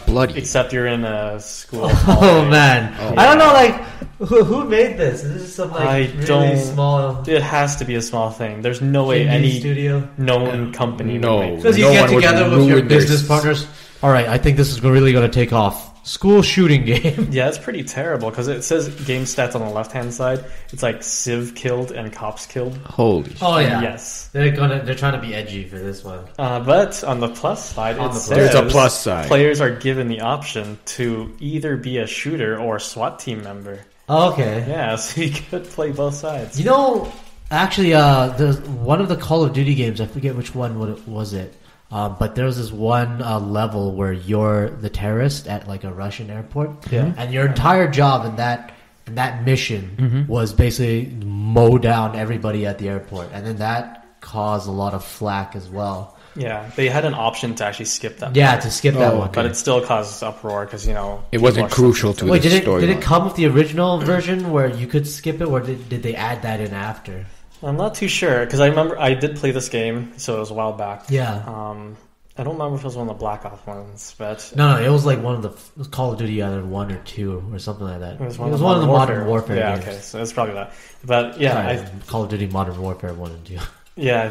Bloody. Except you're in a school. Oh, man. I don't know, like, who made this? Is this some, like, really small... It has to be a small thing. There's no way any studio? known company would make it. Because you get together with your business partners. All right, I think this is really going to take off. School shooting game. Yeah, it's pretty terrible because it says game stats on the left-hand side. It's like civ killed and cops killed. Holy. Oh yeah. Yes. They're trying to be edgy for this one. But on the plus side, there's a plus side. Players are given the option to either be a shooter or a SWAT team member. Oh, okay. Yeah, so you could play both sides. You know, actually, one of the Call of Duty games, I forget which one was it. But there was this one level where you're the terrorist at like a Russian airport, and your entire job in that mission was basically mow down everybody at the airport, and then that caused a lot of flack as well. Yeah, they had an option to actually skip that. Yeah, to skip that one, but it still caused uproar because it wasn't crucial to the story. Did it come with the original version where you could skip it, or did they add that in after? I'm not too sure because I remember I did play this game, so it was a while back. Yeah. I don't remember if it was one of the Black Ops ones, but no, it was like one of the Call of Duty either 1 or 2 or something like that. It was one of the Modern Warfare games. Okay, so it's probably that. But yeah, Call of Duty Modern Warfare 1 and 2. Yeah, I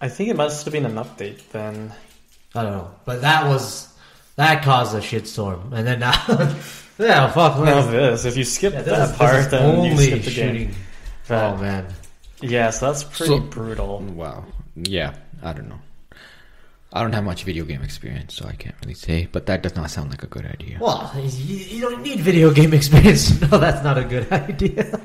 think it must have been an update then. I don't know, but that caused a shitstorm, and then now, yeah, fuck. Now this, if you skip that part, then you skip the game. Oh man. Yeah, so that's pretty brutal. Wow. Yeah, I don't know. I don't have much video game experience, so I can't really say, but that does not sound like a good idea. Well, you don't need video game experience to know that's not a good idea.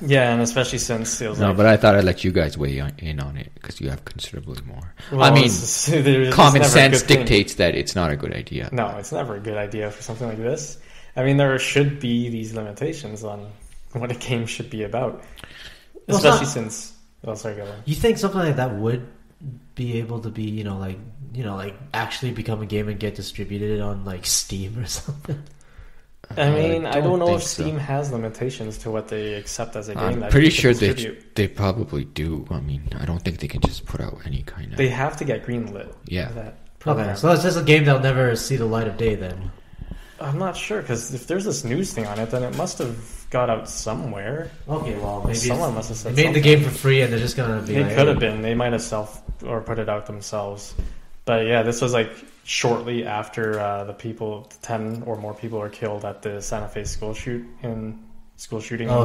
Yeah, and especially since it was but I thought I'd let you guys weigh in on it, because you have considerably more. Well, I mean, common sense dictates that it's not a good idea. No, it's never a good idea for something like this. I mean, there should be these limitations on what a game should be about. Especially since... Oh, sorry, go on. You think something like that would be able to be, actually become a game and get distributed on, like, Steam or something? I mean, I don't know if Steam has limitations to what they accept as a game. I'm pretty sure they probably do. I mean, I don't think they can just put out any kind of... They have to get greenlit. Yeah. Okay, so it's just a game that'll never see the light of day then. I'm not sure, because if there's this news thing on it, then it must have got out somewhere. Okay, well, maybe someone must have said they made the game for free and they're just going to be It could have been. They might have or put it out themselves. But yeah, this was like shortly after the 10 or more people were killed at the Santa Fe school shooting in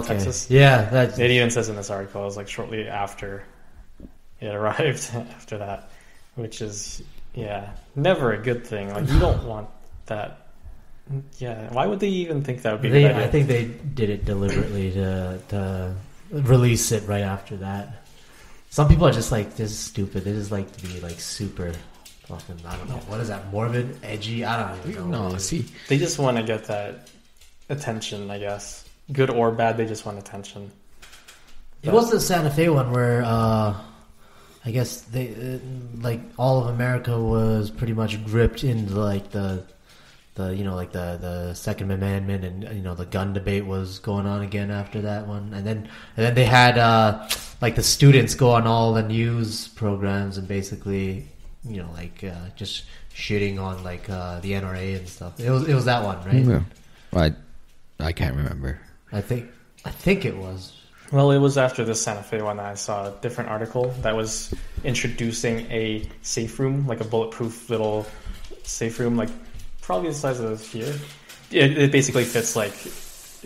Texas. Yeah. It even says in this article, it was like shortly after it arrived after that, which is, never a good thing. Like, you don't want that. Yeah, why would they even think that would be a good idea? I think they did it deliberately to release it right after that. Some people are just like, this is stupid. They just like to be like super fucking, I don't know, what is that, morbid, edgy? I don't even know. No, see. They just want to get that attention, I guess. Good or bad, they just want attention. It was the Santa Fe one where, I guess they, like, all of America was pretty much gripped into like the Second Amendment, and the gun debate was going on again after that one, and then they had like the students go on all the news programs and basically just shitting on like the NRA and stuff. It was that one, right? Yeah. Well, I can't remember. I think it was. Well, it was after the Santa Fe one that I saw a different article that was introducing a safe room, like a bulletproof little safe room, like probably the size of here. It basically fits, like,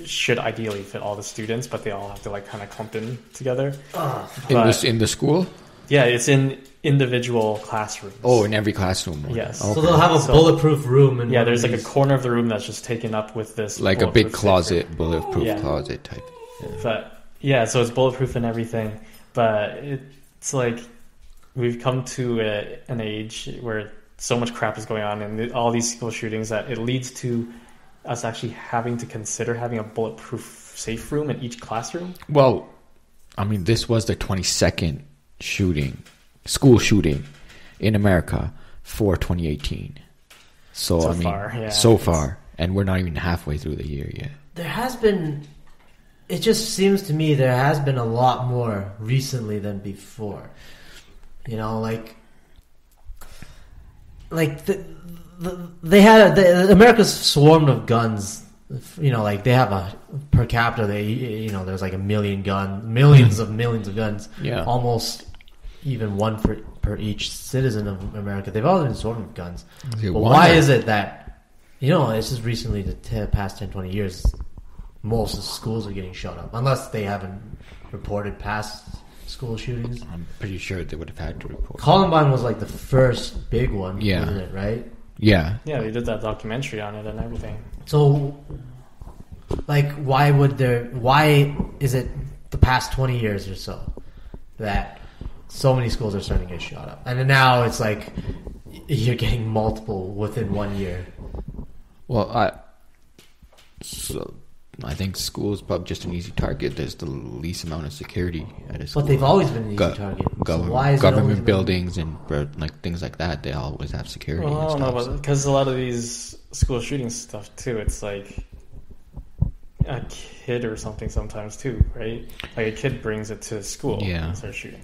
should ideally fit all the students, but they all have to like kind of clump in together. In the school? Yeah, it's in individual classrooms. Oh, in every classroom. Yes. Okay. So they'll have a bulletproof room. And there's like a corner of the room that's just taken up with this. Like a big closet, bulletproof closet type. Yeah. But so it's bulletproof and everything. But it's like we've come to an age where so much crap is going on and all these school shootings that it leads to us actually having to consider having a bulletproof safe room in each classroom. Well, I mean, this was the 22nd school shooting in America for 2018. So far, and we're not even halfway through the year yet. There has been, it just seems to me there has been a lot more recently than before. You know, like America's swarmed of guns. You know, like they have a per capita. There's like millions of guns. Yeah, almost even one per each citizen of America. They've all been swarmed with guns. But why is it that, it's just recently the past 10, 20 years, most of the schools are getting shot up, unless they haven't reported past school shootings. I'm pretty sure they would have had to report. Columbine was like the first big one, yeah. Wasn't it, right? Yeah. Yeah, they did that documentary on it and everything. So, like, why is it the past 20 years or so that so many schools are starting to get shot up? And then now it's like you're getting multiple within 1 year. Well, I think schools probably just an easy target. There's the least amount of security at a school. But they've always been an easy target. Government buildings and like things like that, they always have security. Well, I don't know, because a lot of these school shooting stuff too, it's like a kid or something sometimes too, right? Like a kid brings it to school and starts shooting.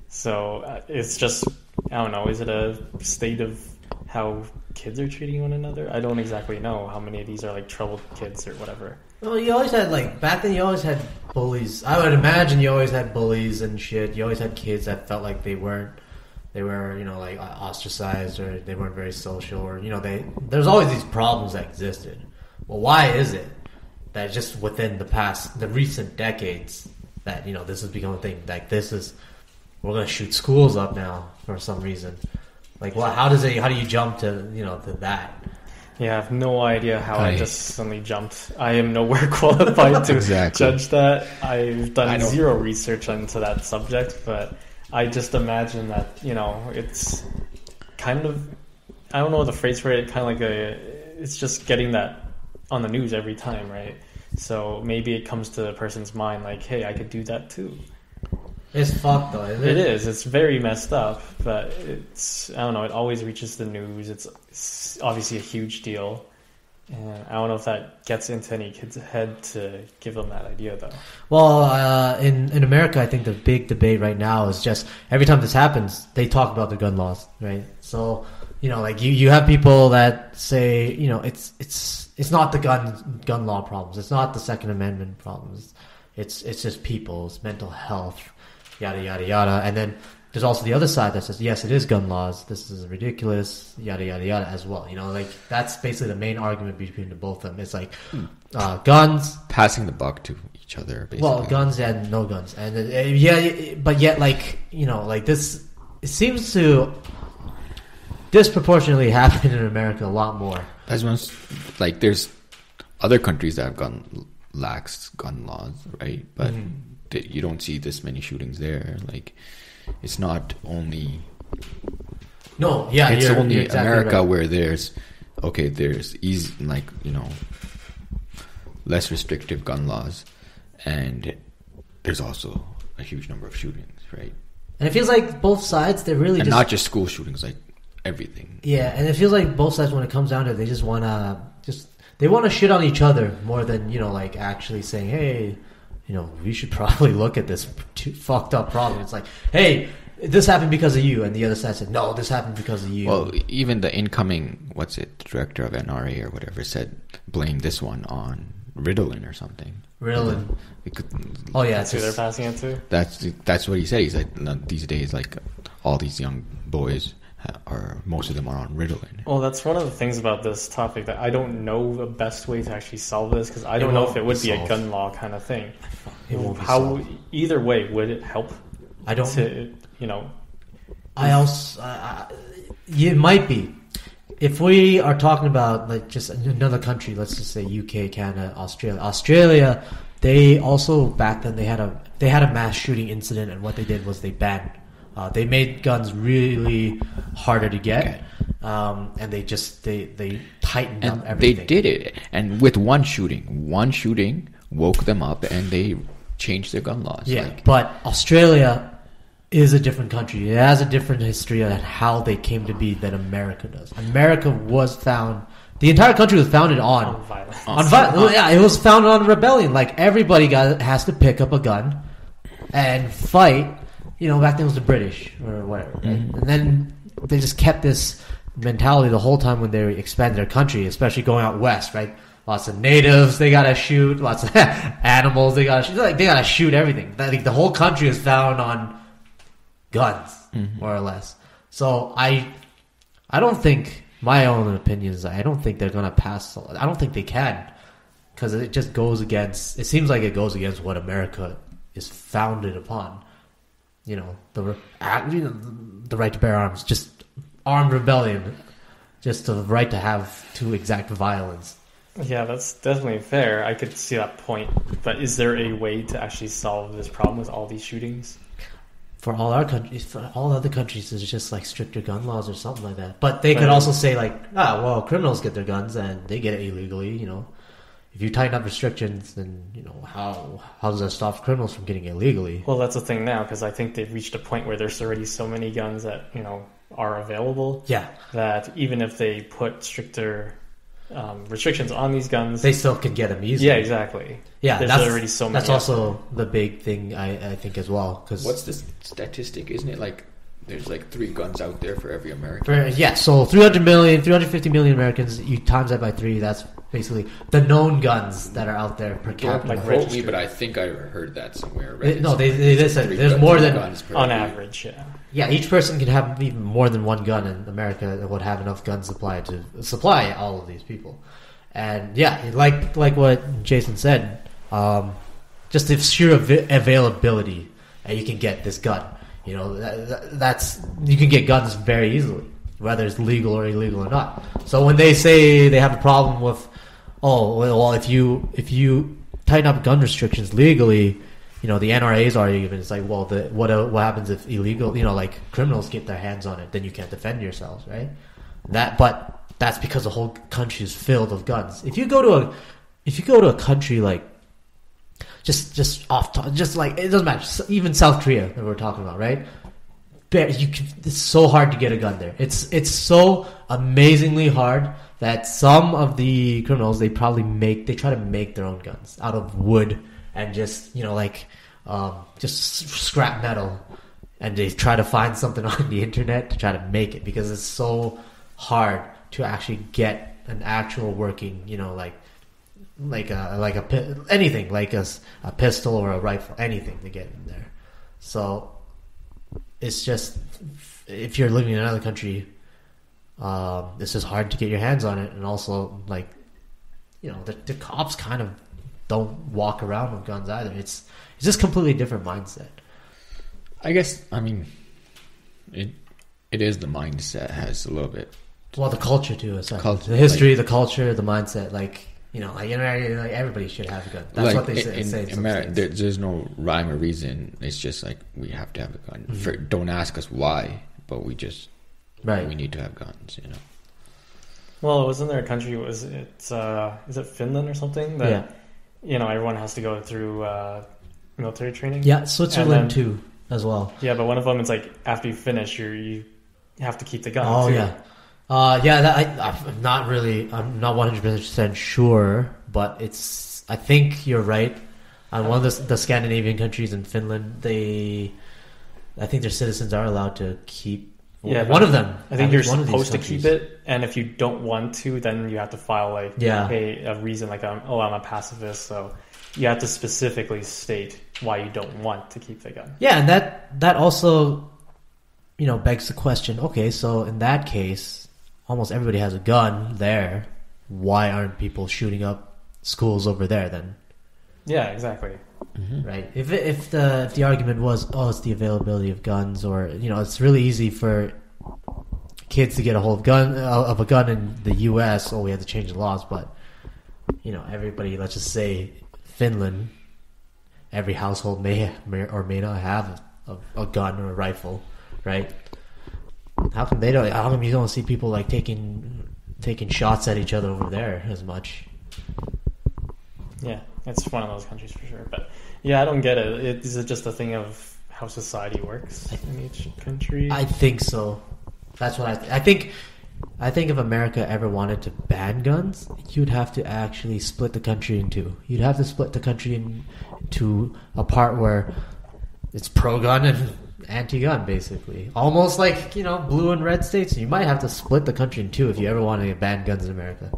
So it's just, I don't know, is it a state of how kids are treating one another? I don't exactly know how many of these are like troubled kids or whatever. Well, you always had, back then you always had bullies. I would imagine you always had bullies and shit. You always had kids that felt like they were, ostracized, or they weren't very social, or, there's always these problems that existed. Well, why is it that just within the recent decades that, this has become a thing? Like, we're going to shoot schools up now for some reason. Like, how do you jump to that? Yeah, I have no idea how I just suddenly jumped. I am nowhere qualified to judge that. I've done zero research into that subject, but I just imagine that, it's kind of, I don't know the phrase for it, kind of like it's just getting that on the news every time, right? So maybe it comes to the person's mind like, hey, I could do that too. It's fucked though, isn't it? It is. It's very messed up, but I don't know, it always reaches the news. It's obviously a huge deal. And I don't know if that gets into any kid's head to give them that idea though. Well, in America, I think the big debate right now is just every time this happens, they talk about the gun laws, right? So, you have people that say, it's not the gun law problems. It's not the Second Amendment problems. It's just people, it's mental health, yada, yada, yada. And then there's also the other side that says, yes, it is gun laws. This is ridiculous, yada, yada, yada, as well. That's basically the main argument between the both of them. It's like guns. Passing the buck to each other, basically. Well, guns and no guns. And but yet, this, it seems to disproportionately happen in America a lot more. As once, there's other countries that have lax gun laws, right? But you don't see this many shootings there. It's not only it's only exactly America right. Where there's easy, less restrictive gun laws, and there's also a huge number of shootings, right? And it feels like both sides, they're really not just school shootings, everything. Yeah, and it feels like both sides, when it comes down to it, they just want to shit on each other more than actually saying, hey, we should probably look at this fucked up problem. It's like, hey, this happened because of you, and the other side said, no, this happened because of you. Well, even the incoming, director of NRA or whatever said, blame this one on Ritalin or something. Ritalin. Oh yeah, that's who they're passing it to. That's what he said. He said these days, all these young boys most of them are on Ritalin. Well, that's one of the things about this topic that I don't know the best way to actually solve this, because I don't know if it would be a gun law kind of thing. It won't be solved. Either way, would it help? I don't. It might be. If we are talking about just another country, let's just say UK, Canada, Australia. Australia, they also back then they had a mass shooting incident, and what they did was they banned They made guns really harder to get, and they tightened up everything. They did it, and with one shooting woke them up, and they changed their gun laws. Yeah, but Australia is a different country. It has a different history on how they came to be than America does. America was found. The entire country was founded on violence. Yeah, it was founded on rebellion. Like everybody has to pick up a gun and fight. Back then it was the British or whatever, right? And then they just kept this mentality the whole time when they expanded their country, especially going out west, right? Lots of natives they gotta shoot, lots of animals they gotta shoot. Like they gotta shoot everything. Like the whole country is founded on guns, more or less. So I don't think, my own opinion is, I don't think they're gonna pass. I don't think they can, because it just goes against. It seems like it goes against what America is founded upon. The right to bear arms, just armed rebellion, just the right to exact violence. Yeah, that's definitely fair. I could see that point. But is there a way to actually solve this problem with all these shootings? For all our countries, for all other countries, it's just like stricter gun laws or something like that. But they could also say like, criminals get their guns and they get it illegally. If you tighten up restrictions, then how does that stop criminals from getting it illegally? Well, that's the thing now, because I think they've reached a point where there's already so many guns that are available. Yeah. That even if they put stricter restrictions on these guns, they still can get them easily. Yeah, exactly. Yeah, there's already so many. That's also the big thing I think as well. Cause what's the statistic? Isn't it like there's like 3 guns out there for every American? So 350 million Americans. You times that by 3. That's basically the known guns that are out there per capita. Don't quote me, but I think I heard that somewhere. They said there's more than guns on average. Yeah, each person can have even more than one gun in America that would have enough gun supply to supply all of these people. And yeah, like what Jason said, just the sheer availability that you can get this gun. That's you can get guns very easily, whether it's legal or illegal or not. So when they say they have a problem with, if you tighten up gun restrictions legally, the NRA's argument is like, well, what happens if illegal, like criminals get their hands on it, then you can't defend yourselves, right? But that's because the whole country is filled with guns. If you go to a country like, just like, it doesn't matter, even South Korea that we're talking about, right? It's so hard to get a gun there. It's so amazingly hard that some of the criminals, they try to make their own guns out of wood and just just scrap metal, and they try to find something on the internet to try to make it, because it's so hard to actually get an actual working, anything like a pistol or a rifle, anything to get in there. So it's just, if you're living in another country, it's just hard to get your hands on it. And also, the cops kind of don't walk around with guns either. It's just completely different mindset. I guess, it is the mindset has a little bit. Well, the culture too. The history, the culture, the mindset. Everybody should have a gun. That's what they say. In America, there's no rhyme or reason. It's just like, we have to have a gun. Mm-hmm. Don't ask us why, but we just we need to have guns. Well, wasn't there a country? Is it Finland or something that everyone has to go through military training? Yeah, Switzerland too as well. Yeah, but one of them is like, after you finish, you have to keep the gun. Oh too. yeah. I'm not 100% sure, but I think you're right. One of the Scandinavian countries in Finland, I think their citizens are allowed to keep. Yeah, one of them. I think you're supposed to keep it, and if you don't want to, then you have to file a reason, like, I'm a pacifist, so you have to specifically state why you don't want to keep the gun. Yeah, and that also, begs the question. Okay, so in that case, almost everybody has a gun there. Why aren't people shooting up schools over there then? Yeah, exactly. Mm-hmm. Right. If the argument was, it's the availability of guns, or it's really easy for kids to get a hold of a gun in the U.S. We have to change the laws, but everybody. Let's just say Finland, every household may or may not have a gun or a rifle. right? How come they don't? How come you don't see people like taking shots at each other over there as much? Yeah, it's one of those countries for sure. But yeah, I don't get it. Is it just a thing of how society works in each country? I think so. That's what I think. I think if America ever wanted to ban guns, you'd have to actually split the country in two. You'd have to split the country into a part where it's pro-gun and anti-gun, basically. Almost like, blue and red states. You might have to split the country in two if you ever want to ban guns in America.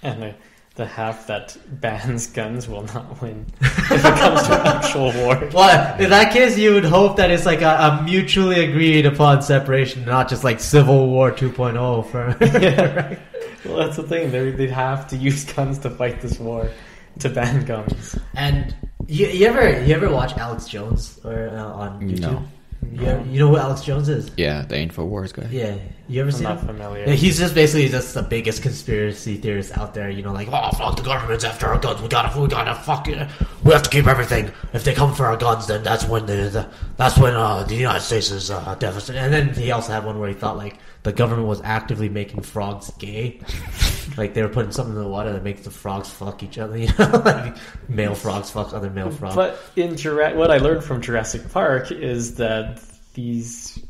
And the half that bans guns will not win if it comes to actual war. Well, in that case, you would hope that it's like a mutually agreed upon separation, not just like Civil War 2.0 for... Yeah, right. Well, that's the thing. They'd have to use guns to fight this war, to ban guns. And you ever watch Alex Jones on YouTube? No. You know who Alex Jones is? Yeah, the InfoWars guy. Yeah. You ever seen him? I'm not familiar. Yeah, he's just basically the biggest conspiracy theorist out there. Like, oh, fuck the government's after our guns. We gotta fuck it. We have to keep everything. If they come for our guns, then that's when the United States is devastated. And then he also had one where he thought like the government was actively making frogs gay. Like they were putting something in the water that makes the frogs fuck each other. Like male frogs fuck other male frogs. But what I learned from Jurassic Park is that these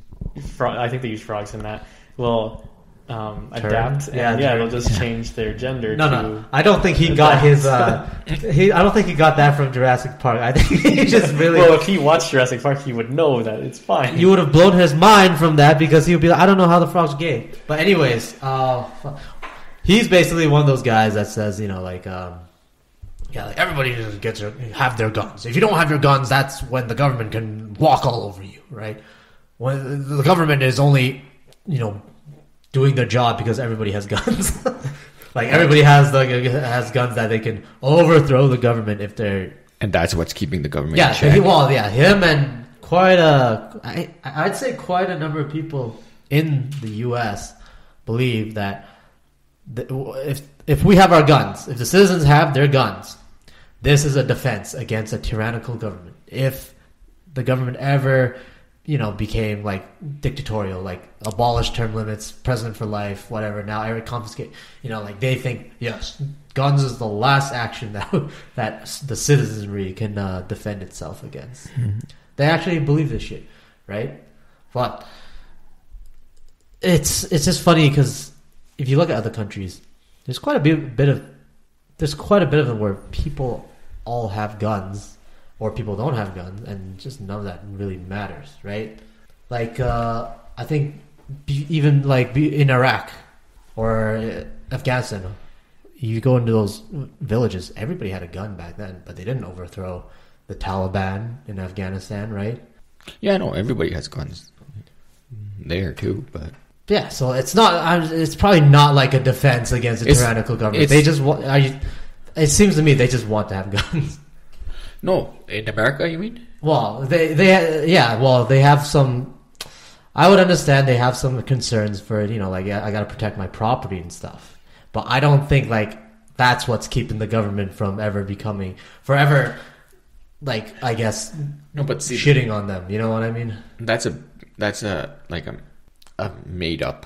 I think they use frogs in that will adapt and they'll just change their gender. No, I don't think he got his. I don't think he got that from Jurassic Park. I think he just really. Well, if he watched Jurassic Park, he would know that it's fine. You would have blown his mind from that because he would be like, I don't know how the frog's gay. But anyways, he's basically one of those guys that says, like everybody gets have their guns. If you don't have your guns, that's when the government can walk all over you, right? When the government is only, doing their job because everybody has guns. Like everybody has guns that they can overthrow the government if they're. And that's what's keeping the government. Yeah, in check. Him and I'd say quite a number of people in the U.S. believe that if we have our guns, if the citizens have their guns, this is a defense against a tyrannical government. If the government ever became like dictatorial, like abolished term limits, president for life, whatever. Now every confiscate, like they think, yes, guns is the last action that the citizenry can defend itself against. Mm-hmm. They actually believe this shit, right? But it's just funny because if you look at other countries, there's quite a bit of them where people all have guns. Or people don't have guns, and just none of that really matters, right? Like, I think even like in Iraq or Afghanistan, you go into those villages, everybody had a gun back then, but they didn't overthrow the Taliban in Afghanistan, right? Yeah, no, everybody has guns there too, but yeah, so it's not. It's probably not like a defense against a tyrannical government. They just want. It seems to me they just want to have guns. No, in America, you mean? Well, they have some. I would understand they have some concerns for like I got to protect my property and stuff, but I don't think like that's what's keeping the government from forever, like I guess. No, but see, shitting on them. You know what I mean? That's a made up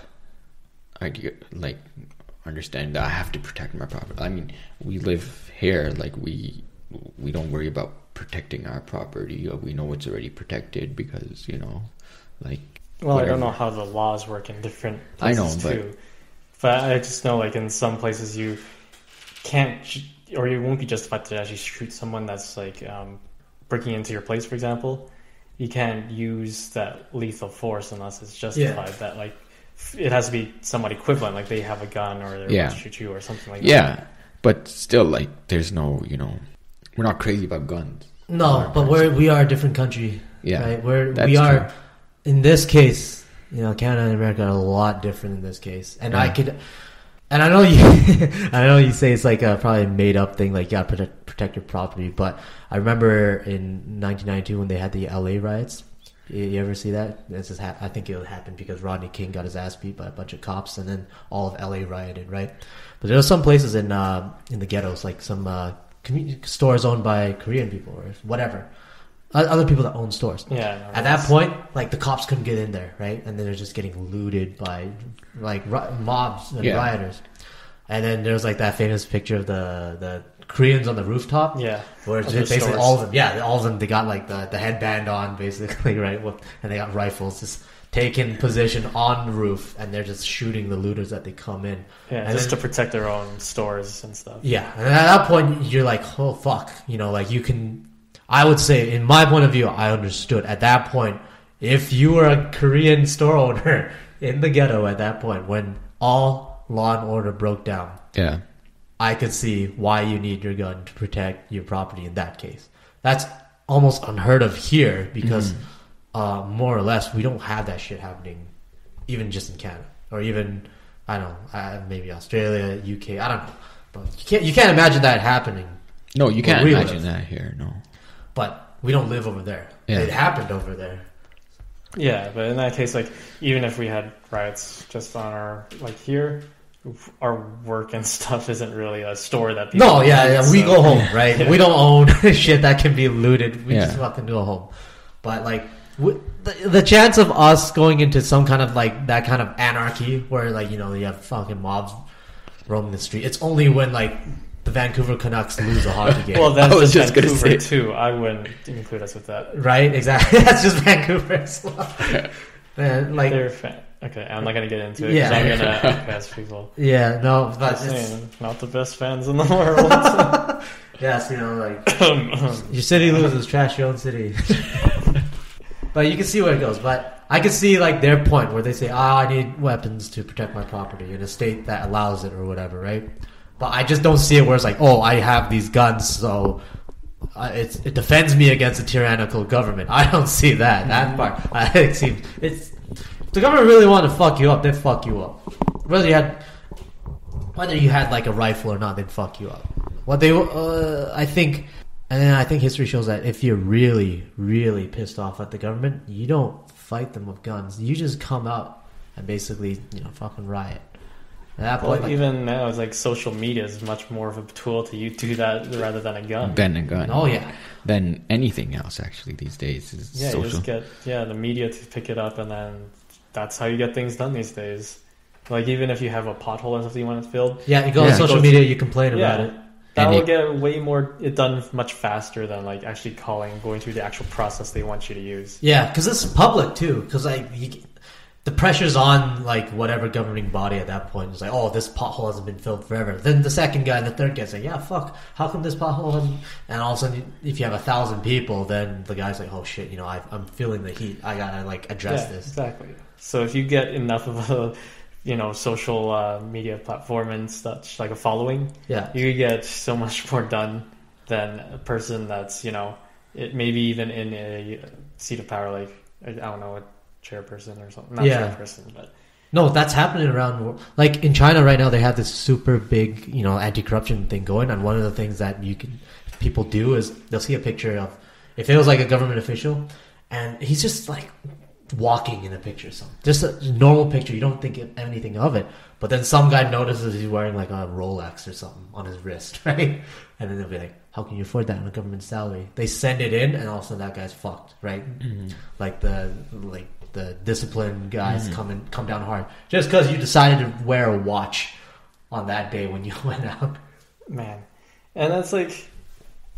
idea. Like understand that I have to protect my property. I mean, we live here, like we don't worry about protecting our property. We know it's already protected because, like... Well, whatever. I don't know how the laws work in different places too. But I just know, like, in some places you can't... Or you won't be justified to actually shoot someone that's, like, breaking into your place, for example. You can't use that lethal force unless it's justified that, like, it has to be somewhat equivalent, like they have a gun or they're going to shoot you or something like that. Yeah, but still, like, there's no, we're not crazy about guns. No, but we are a different country. Yeah, right? We are in this case, Canada and America are a lot different in this case. And I know you say it's like probably a made up thing, like you gotta protect your property. But I remember in 1992 when they had the LA riots. You ever see that? I think it happened because Rodney King got his ass beat by a bunch of cops, and then all of LA rioted, right? But there were some places in the ghettos, like some stores owned by Korean people or whatever, Other people that own stores. Yeah. At that point, like, the cops couldn't get in there, right? And then they're just getting looted by, like, mobs and rioters. And then there's, like, that famous picture of the Koreans on the rooftop. Yeah. Where it's basically stores. All of them. Yeah, all of them, they got, like, the headband on, basically, right? And they got rifles just taking position on the roof, and they're just shooting the looters that they come in. Yeah, and just to protect their own stores and stuff. Yeah. And at that point, you're like, oh, fuck. You know, like, you can... I would say, in my point of view, I understood. At that point, if you were a Korean store owner in the ghetto at that point, when all law and order broke down, I could see why you need your gun to protect your property in that case. That's almost unheard of here because, more or less, we don't have that shit happening, even just in Canada. Or even, I don't know, maybe Australia, UK, I don't know. But you can't imagine that happening. No, you can't imagine that here, no. But we don't live over there. Yeah. It happened over there. Yeah, but in that case, like, even if we had riots just on our, like, here, our work and stuff isn't really a store that people... No, we go home, right? Yeah. We don't own shit that can be looted. We just fucking go home. But, like, the chance of us going into some kind of, like, that kind of anarchy where, like, you know, you have fucking mobs roaming the street, it's only when, like... the Vancouver Canucks lose a hockey game. Well, that's just Vancouver too. I wouldn't include us with that. Right? Exactly. That's just Vancouver as well. Man, like, okay, I'm not going to get into it because I'm going to outcast people. Yeah, no, but not the best fans in the world. Yes, you know, like, your city loses, trash your own city. But you can see where it goes. But I can see, like, their point where they say, I need weapons to protect my property in a state that allows it or whatever, right? But I just don't see it where it's like, I have these guns, so it defends me against a tyrannical government. I don't see that. That part. If the government really wanted to fuck you up, they'd fuck you up. Whether you had like a rifle or not, they'd fuck you up. What they, I think history shows that if you're really, really pissed off at the government, you don't fight them with guns. You just come out and basically, you know, fucking riot. Even now, it's like social media is much more of a tool to you do that rather than a gun. Oh yeah. Than anything else, actually, these days is social. You just get the media to pick it up, and then that's how you get things done these days. Like, even if you have a pothole or something you want it filled. Yeah, you go on social media, you complain about it. That will get way more done much faster than, like, actually going through the actual process they want you to use. Yeah, because it's public too. Because, like, the pressure's on, like, whatever governing body at that point. It's like, this pothole hasn't been filled forever. Then the second guy and the third guy say, yeah, fuck, how come this pothole hasn't... And all of a sudden, if you have 1,000 people, then the guy's like, oh shit, you know, I'm feeling the heat. I gotta, like, address this. Exactly. So if you get enough of a, you know, social media platform and such, like a following, you get so much more done than a person that's, you know, maybe even in a seat of power, like, I don't know, chairperson or something. Not chairperson, but... No, that's happening around the world. Like, in China right now, they have this super big, you know, anti-corruption thing going. And one of the things that people do is they'll see a picture of... If it was, like, a government official, and he's just, like, walking in a picture. Just a normal picture. You don't think anything of it. But then some guy notices he's wearing, like, a Rolex or something on his wrist, right? And then they'll be like, how can you afford that on a government salary? They send it in, and all of a sudden that guy's fucked, right? Mm-hmm. Like, the disciplined guys come down hard just because you decided to wear a watch on that day when you went out. Man, and that's like,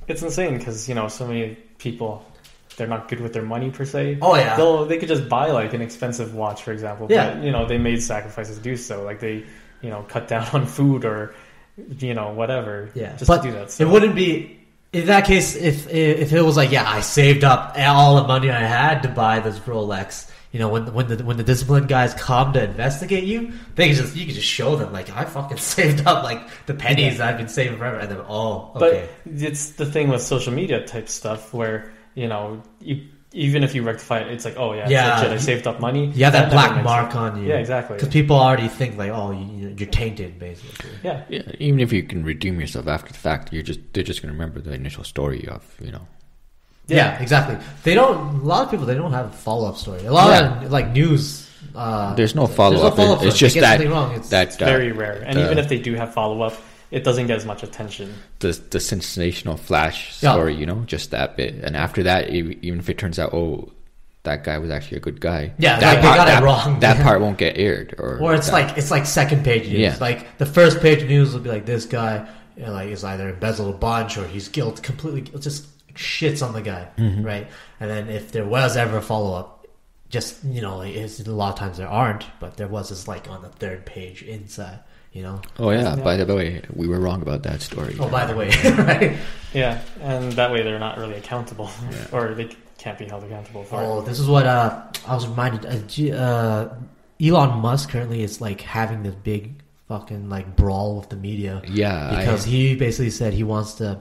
it's insane because, you know, so many people, they're not good with their money per se. Oh yeah, they could just buy like an expensive watch, for example. Yeah, but, you know, they made sacrifices to do so. Like, they, you know, cut down on food or, you know, whatever. Yeah, just to do that. So it wouldn't be. In that case, if it was like, I saved up all the money I had to buy this Rolex. You know, when the disciplined guys come to investigate you, you can just show them, like, I fucking saved up, like, the pennies I've been saving forever, and then okay. But it's the thing with social media type stuff where, you know, even if you rectify it, it's like, legit, I saved up money. Yeah, that black mark on you. Yeah, exactly. Because people already think like, you're tainted, basically. Yeah. Even if you can redeem yourself after the fact, they're just going to remember the initial story of, you know. Yeah, exactly. A lot of people, they don't have a follow-up story. A lot of, like, news... there's no follow-up. It's just that... Wrong. It's very rare. And even if they do have follow-up, it doesn't get as much attention. The sensational flash story, you know, just that bit. And after that, even if it turns out, that guy was actually a good guy. Yeah, they got it wrong. That part won't get aired. Or it's like second page news. Yeah. Like the first page news will be like, this guy is either embezzled a bunch or he's completely just shits on the guy, right? And then if there was ever a follow-up, just, you know, a lot of times there aren't, but there was this like on the third page inside, you know. Oh yeah, by the way, we were wrong about that story. Oh, by the way, right? Yeah, and that way they're not really accountable, or they can't be held accountable for it. Oh, this is what I was reminded. Elon Musk currently is like having this big fucking like brawl with the media. Yeah, because he basically said he wants to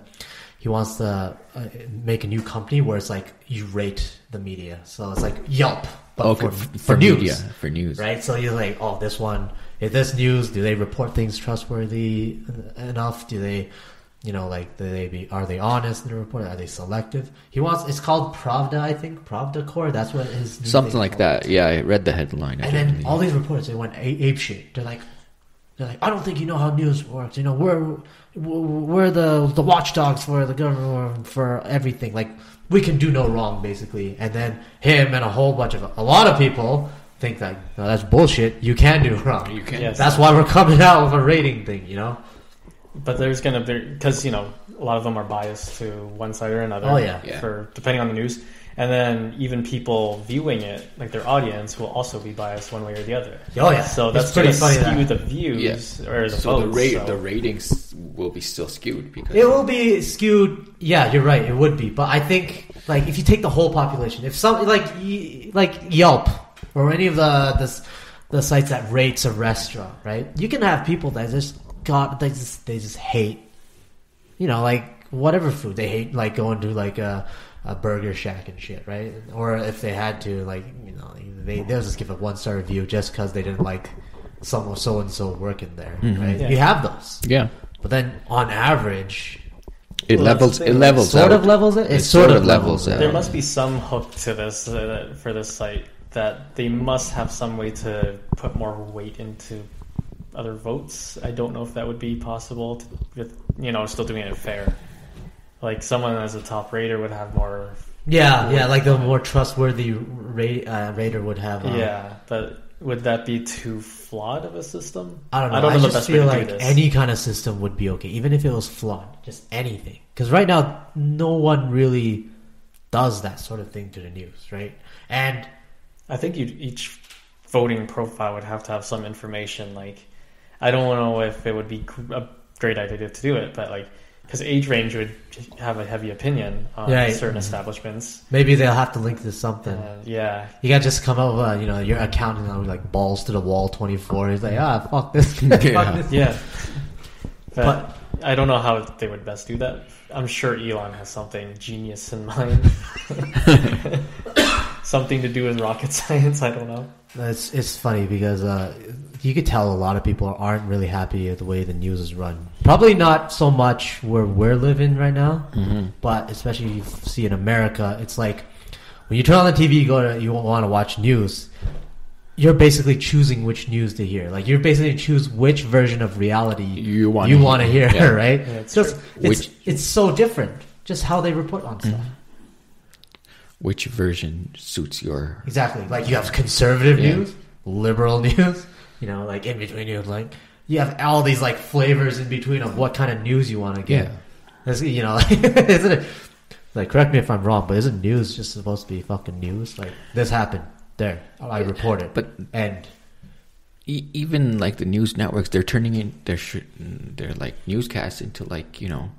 make a new company where it's like you rate the media. So it's like Yelp, but for news. Media, for news. Right? So you're like, oh, this one, is this news? Do they report things trustworthy enough? Do they, you know, like, are they honest in the report? Are they selective? It's called Pravda, I think. Pravda Core, that's what his new something like that. Yeah, I read the headline. And then all these reporters, they went ape shit. They're like, I don't think you know how news works. You know, we're the watchdogs for the government, for everything. Like, we can do no wrong, basically. And then him and a lot of people think that, no, that's bullshit. You can do wrong. You can. Yes. That's why we're coming out with a rating thing, you know? But there's going to be, because, you know, a lot of them are biased to one side or another. Oh, yeah. For depending on the news. And then even people viewing it, like their audience, will also be biased one way or the other. Oh yeah, so that's pretty funny. Skew the views or the votes. The ratings will be still skewed because it will be skewed. Yeah, you're right. It would be, but I think like if you take the whole population, if some like Yelp or any of the sites that rates a restaurant, right? You can have people that they just hate, you know, like whatever food they hate, like going to like a Burger Shack and shit, right? Or if they had to, like, you know, they'll just give a 1-star review just because they didn't like someone so and so working there, right? Yeah. You have those, but then on average, it levels it. It sort of levels out. There must be some hook to this for this site, that they must have some way to put more weight into other votes. I don't know if that would be possible with, you know, still doing it fair. Like someone as a top rater would have more. Yeah, like the more trustworthy rater would have. But would that be too flawed of a system? I don't know. I just feel like any kind of system would be okay, even if it was flawed. Just anything, because right now no one really does that sort of thing to the news, right? And I think each voting profile would have to have some information. Like, I don't know if it would be a great idea to do it, but like. Because age range would have a heavy opinion on certain establishments. Maybe they'll have to link to something. You can't just come up with, you know, your accountant with like balls to the wall 24. He's like, fuck this. Fuck this. Yeah. But I don't know how they would best do that. I'm sure Elon has something genius in mind. Something to do with rocket science. I don't know. It's funny because you could tell a lot of people aren't really happy with the way the news is run. Probably not so much where we're living right now, but especially you see in America, it's like when you turn on the TV, you want to watch news. You're basically choosing which news to hear. Like you're basically choose which version of reality you want to hear, right? Yeah, it's so different. Just how they report on stuff. Which version suits your... Exactly. Like you have conservative news, liberal news, you know, like in between news. Like you have all these like flavors in between of what kind of news you want to get. Yeah. You know, isn't it? Like, correct me if I'm wrong, but isn't news just supposed to be fucking news? Like this happened. There, I report it. But even like the news networks, they're turning in their like newscasts into like, you know,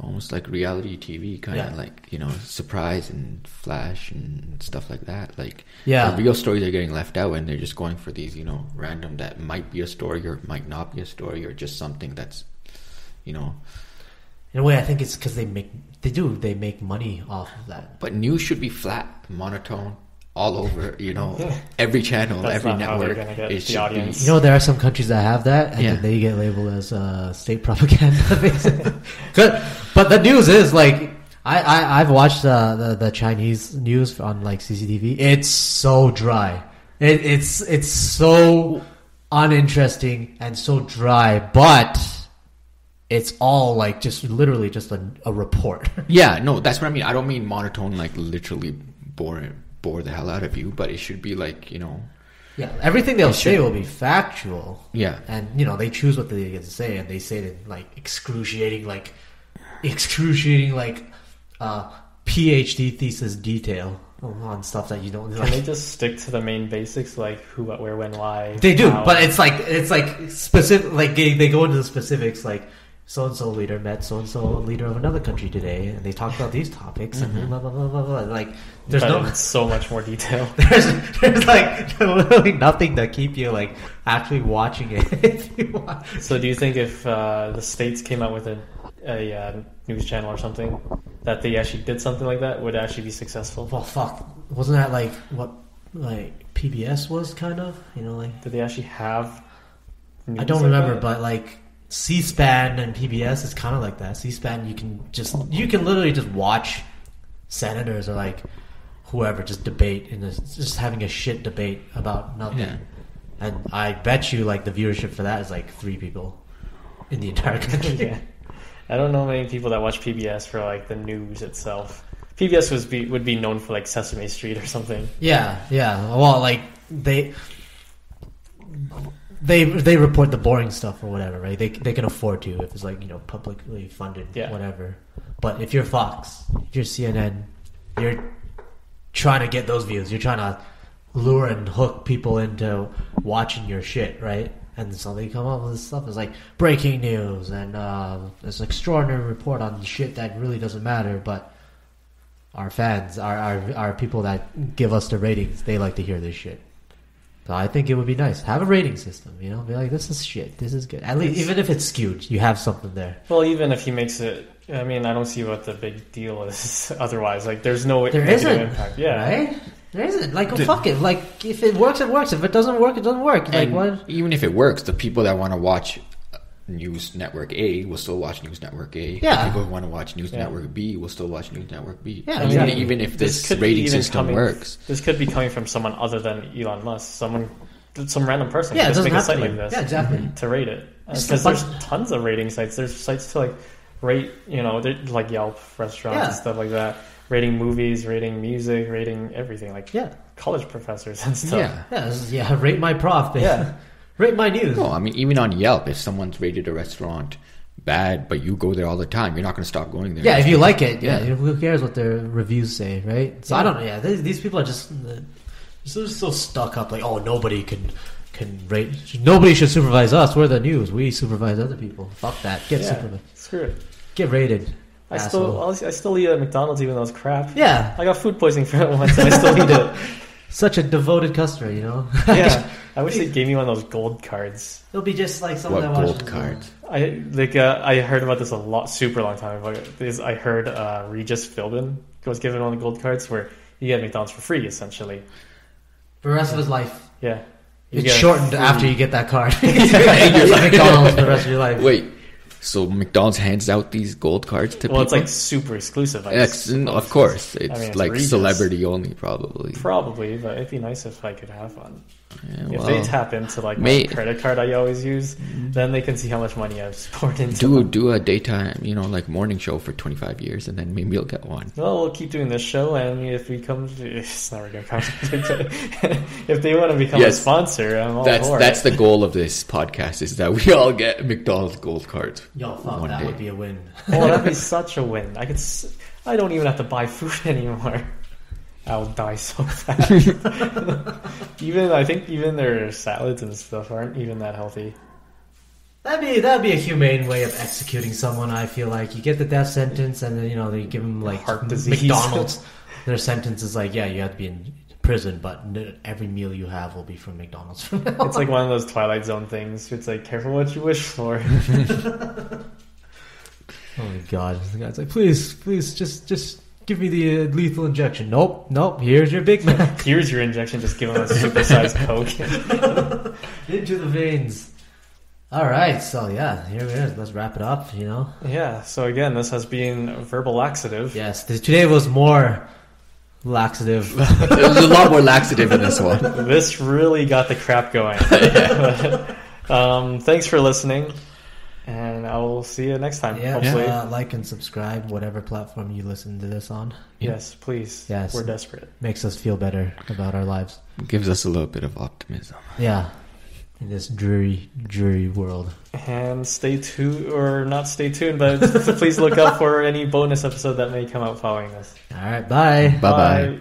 almost like reality TV kind of like, you know, surprise and flash and stuff like that. Like the real stories are getting left out, and they're just going for these, you know, random that might be a story or might not be a story or just something that's, you know. In a way, I think it's because they make money off of that. But news should be flat, monotone, all over, you know, every channel, every network. It should be. You know, there are some countries that have that, and then they get labeled as state propaganda. But the news is like, I've watched the Chinese news on like CCTV. It's so dry. It's so uninteresting and so dry, but it's all like just literally just a report. Yeah, no, that's what I mean. I don't mean monotone, like literally bore the hell out of you, but it should be like, you know. Yeah, everything they'll say will be factual. Yeah. And, you know, they choose what they get to say, and they say it in, like, excruciating, PhD thesis detail on stuff that you don't Can they just stick to the main basics, like who, what, where, when, why? They do, how? But it's like specific, like they go into the specifics, like so-and-so leader met so-and-so leader of another country today, and they talk about these topics, and blah, blah, blah, blah, blah. Like, there's so much more detail. There's like literally nothing to keep you, like, actually watching it if you want. So do you think if the States came out with a news channel or something, that they actually did something like that, would actually be successful? Well, fuck. Wasn't that like what, like, PBS was kind of? You know, like... Did they actually have news? I don't remember, but, like... C-SPAN and PBS is kind of like that. C-SPAN, you can literally just watch senators or like whoever just debate just having a shit debate about nothing. Yeah. And I bet you like the viewership for that is like 3 people in the entire country. Yeah. I don't know many people that watch PBS for like the news itself. PBS would be known for like Sesame Street or something. Yeah. Well, like They report the boring stuff or whatever, right? They can afford to if it's like, you know, publicly funded, whatever. But if you're Fox, if you're CNN, you're trying to get those views. You're trying to lure and hook people into watching your shit, right? And so they come up with this stuff. It's like breaking news and this extraordinary report on shit that really doesn't matter. But our fans, our people that give us the ratings, they like to hear this shit. So I think it would be nice. Have a rating system, you know? Be like, this is shit. This is good. At least, even if it's skewed, you have something there. Well, even if he makes it... I mean, I don't see what the big deal is otherwise. Like, there's no there isn't, impact. Yeah. Right? There isn't. Like, fuck it. Like, if it works, it works. If it doesn't work, it doesn't work. Like, what? Even if it works, the people that want to watch News Network A will still watch News Network A. Yeah. The people who want to watch News Network B will still watch News Network B. Yeah, exactly. Even if this rating system works. This could be coming from someone other than Elon Musk. Some random person. Yeah, just make a site like this. Yeah, exactly. To rate it. Because there's tons of rating sites. There's sites to like rate, you know, like Yelp restaurants and stuff like that. Rating movies, rating music, rating everything. Like college professors and stuff. Yeah, rate my prof. Yeah. Rate my news. No, I mean, even on Yelp, if someone's rated a restaurant bad, but you go there all the time, you're not going to stop going there. Yeah, if you like it. Yeah, who cares what their reviews say, right? So I don't know. Yeah, these people are just... They're so stuck up, like, oh, nobody can rate. Nobody should supervise us. We're the news. We supervise other people. Fuck that. Get supervised. Screw it. Get rated. I still eat at McDonald's even though it's crap. Yeah. I got food poisoning for it once and I still eat it. Such a devoted customer, you know? Yeah. I wish they gave me one of those gold cards. It'll be just like someone that watches... What gold cards? I heard about this super long time ago. I heard Regis Philbin was given one of the gold cards where you get McDonald's for free, essentially. For the rest of his life. Yeah. It's shortened after you get that card. You get McDonald's for the rest of your life. Wait, so McDonald's hands out these gold cards to people? Well, it's like super exclusive. Of course. It's like Regis. Celebrity only, probably. Probably, but it'd be nice if I could have one. Yeah, if they tap into like my credit card I always use, then they can see how much money I've poured into. Do a daytime, you know, like morning show for 25 years, and then maybe you'll get one. Well, we'll keep doing this show, and if we come, it's never gonna come. If they want to become a sponsor, I'm all for it. That's the goal of this podcast: is that we all get McDonald's gold cards. Yo, fuck, that would be a win. Oh, that'd be such a win. I don't even have to buy food anymore. I'll die so fast. I think even their salads and stuff aren't even that healthy. That'd be a humane way of executing someone. I feel like you get the death sentence, and then they give them like heart disease. McDonald's. Their sentence is like, you have to be in prison, but every meal you have will be from McDonald's. It's like one of those Twilight Zone things. It's like, careful what you wish for. Oh my god! The guy's like, please, just. Give me the lethal injection. Nope. Here's your Big Mac. Here's your injection. Just give him a supersized Coke. Into the veins. All right. So, yeah, here it is. Let's wrap it up, Yeah. So, again, this has been Verbal Laxative. Yes. Today was more laxative. There was a lot more laxative in this one. This really got the crap going. Thanks for listening. And I will see you next time. Yeah, hopefully. Like and subscribe, whatever platform you listen to this on. Yes, please. Yes. We're desperate. Makes us feel better about our lives. Gives us a little bit of optimism. Yeah. In this dreary, dreary world. And stay tuned, or not stay tuned, but please look out for any bonus episode that may come out following this. All right, bye. Bye-bye. Bye.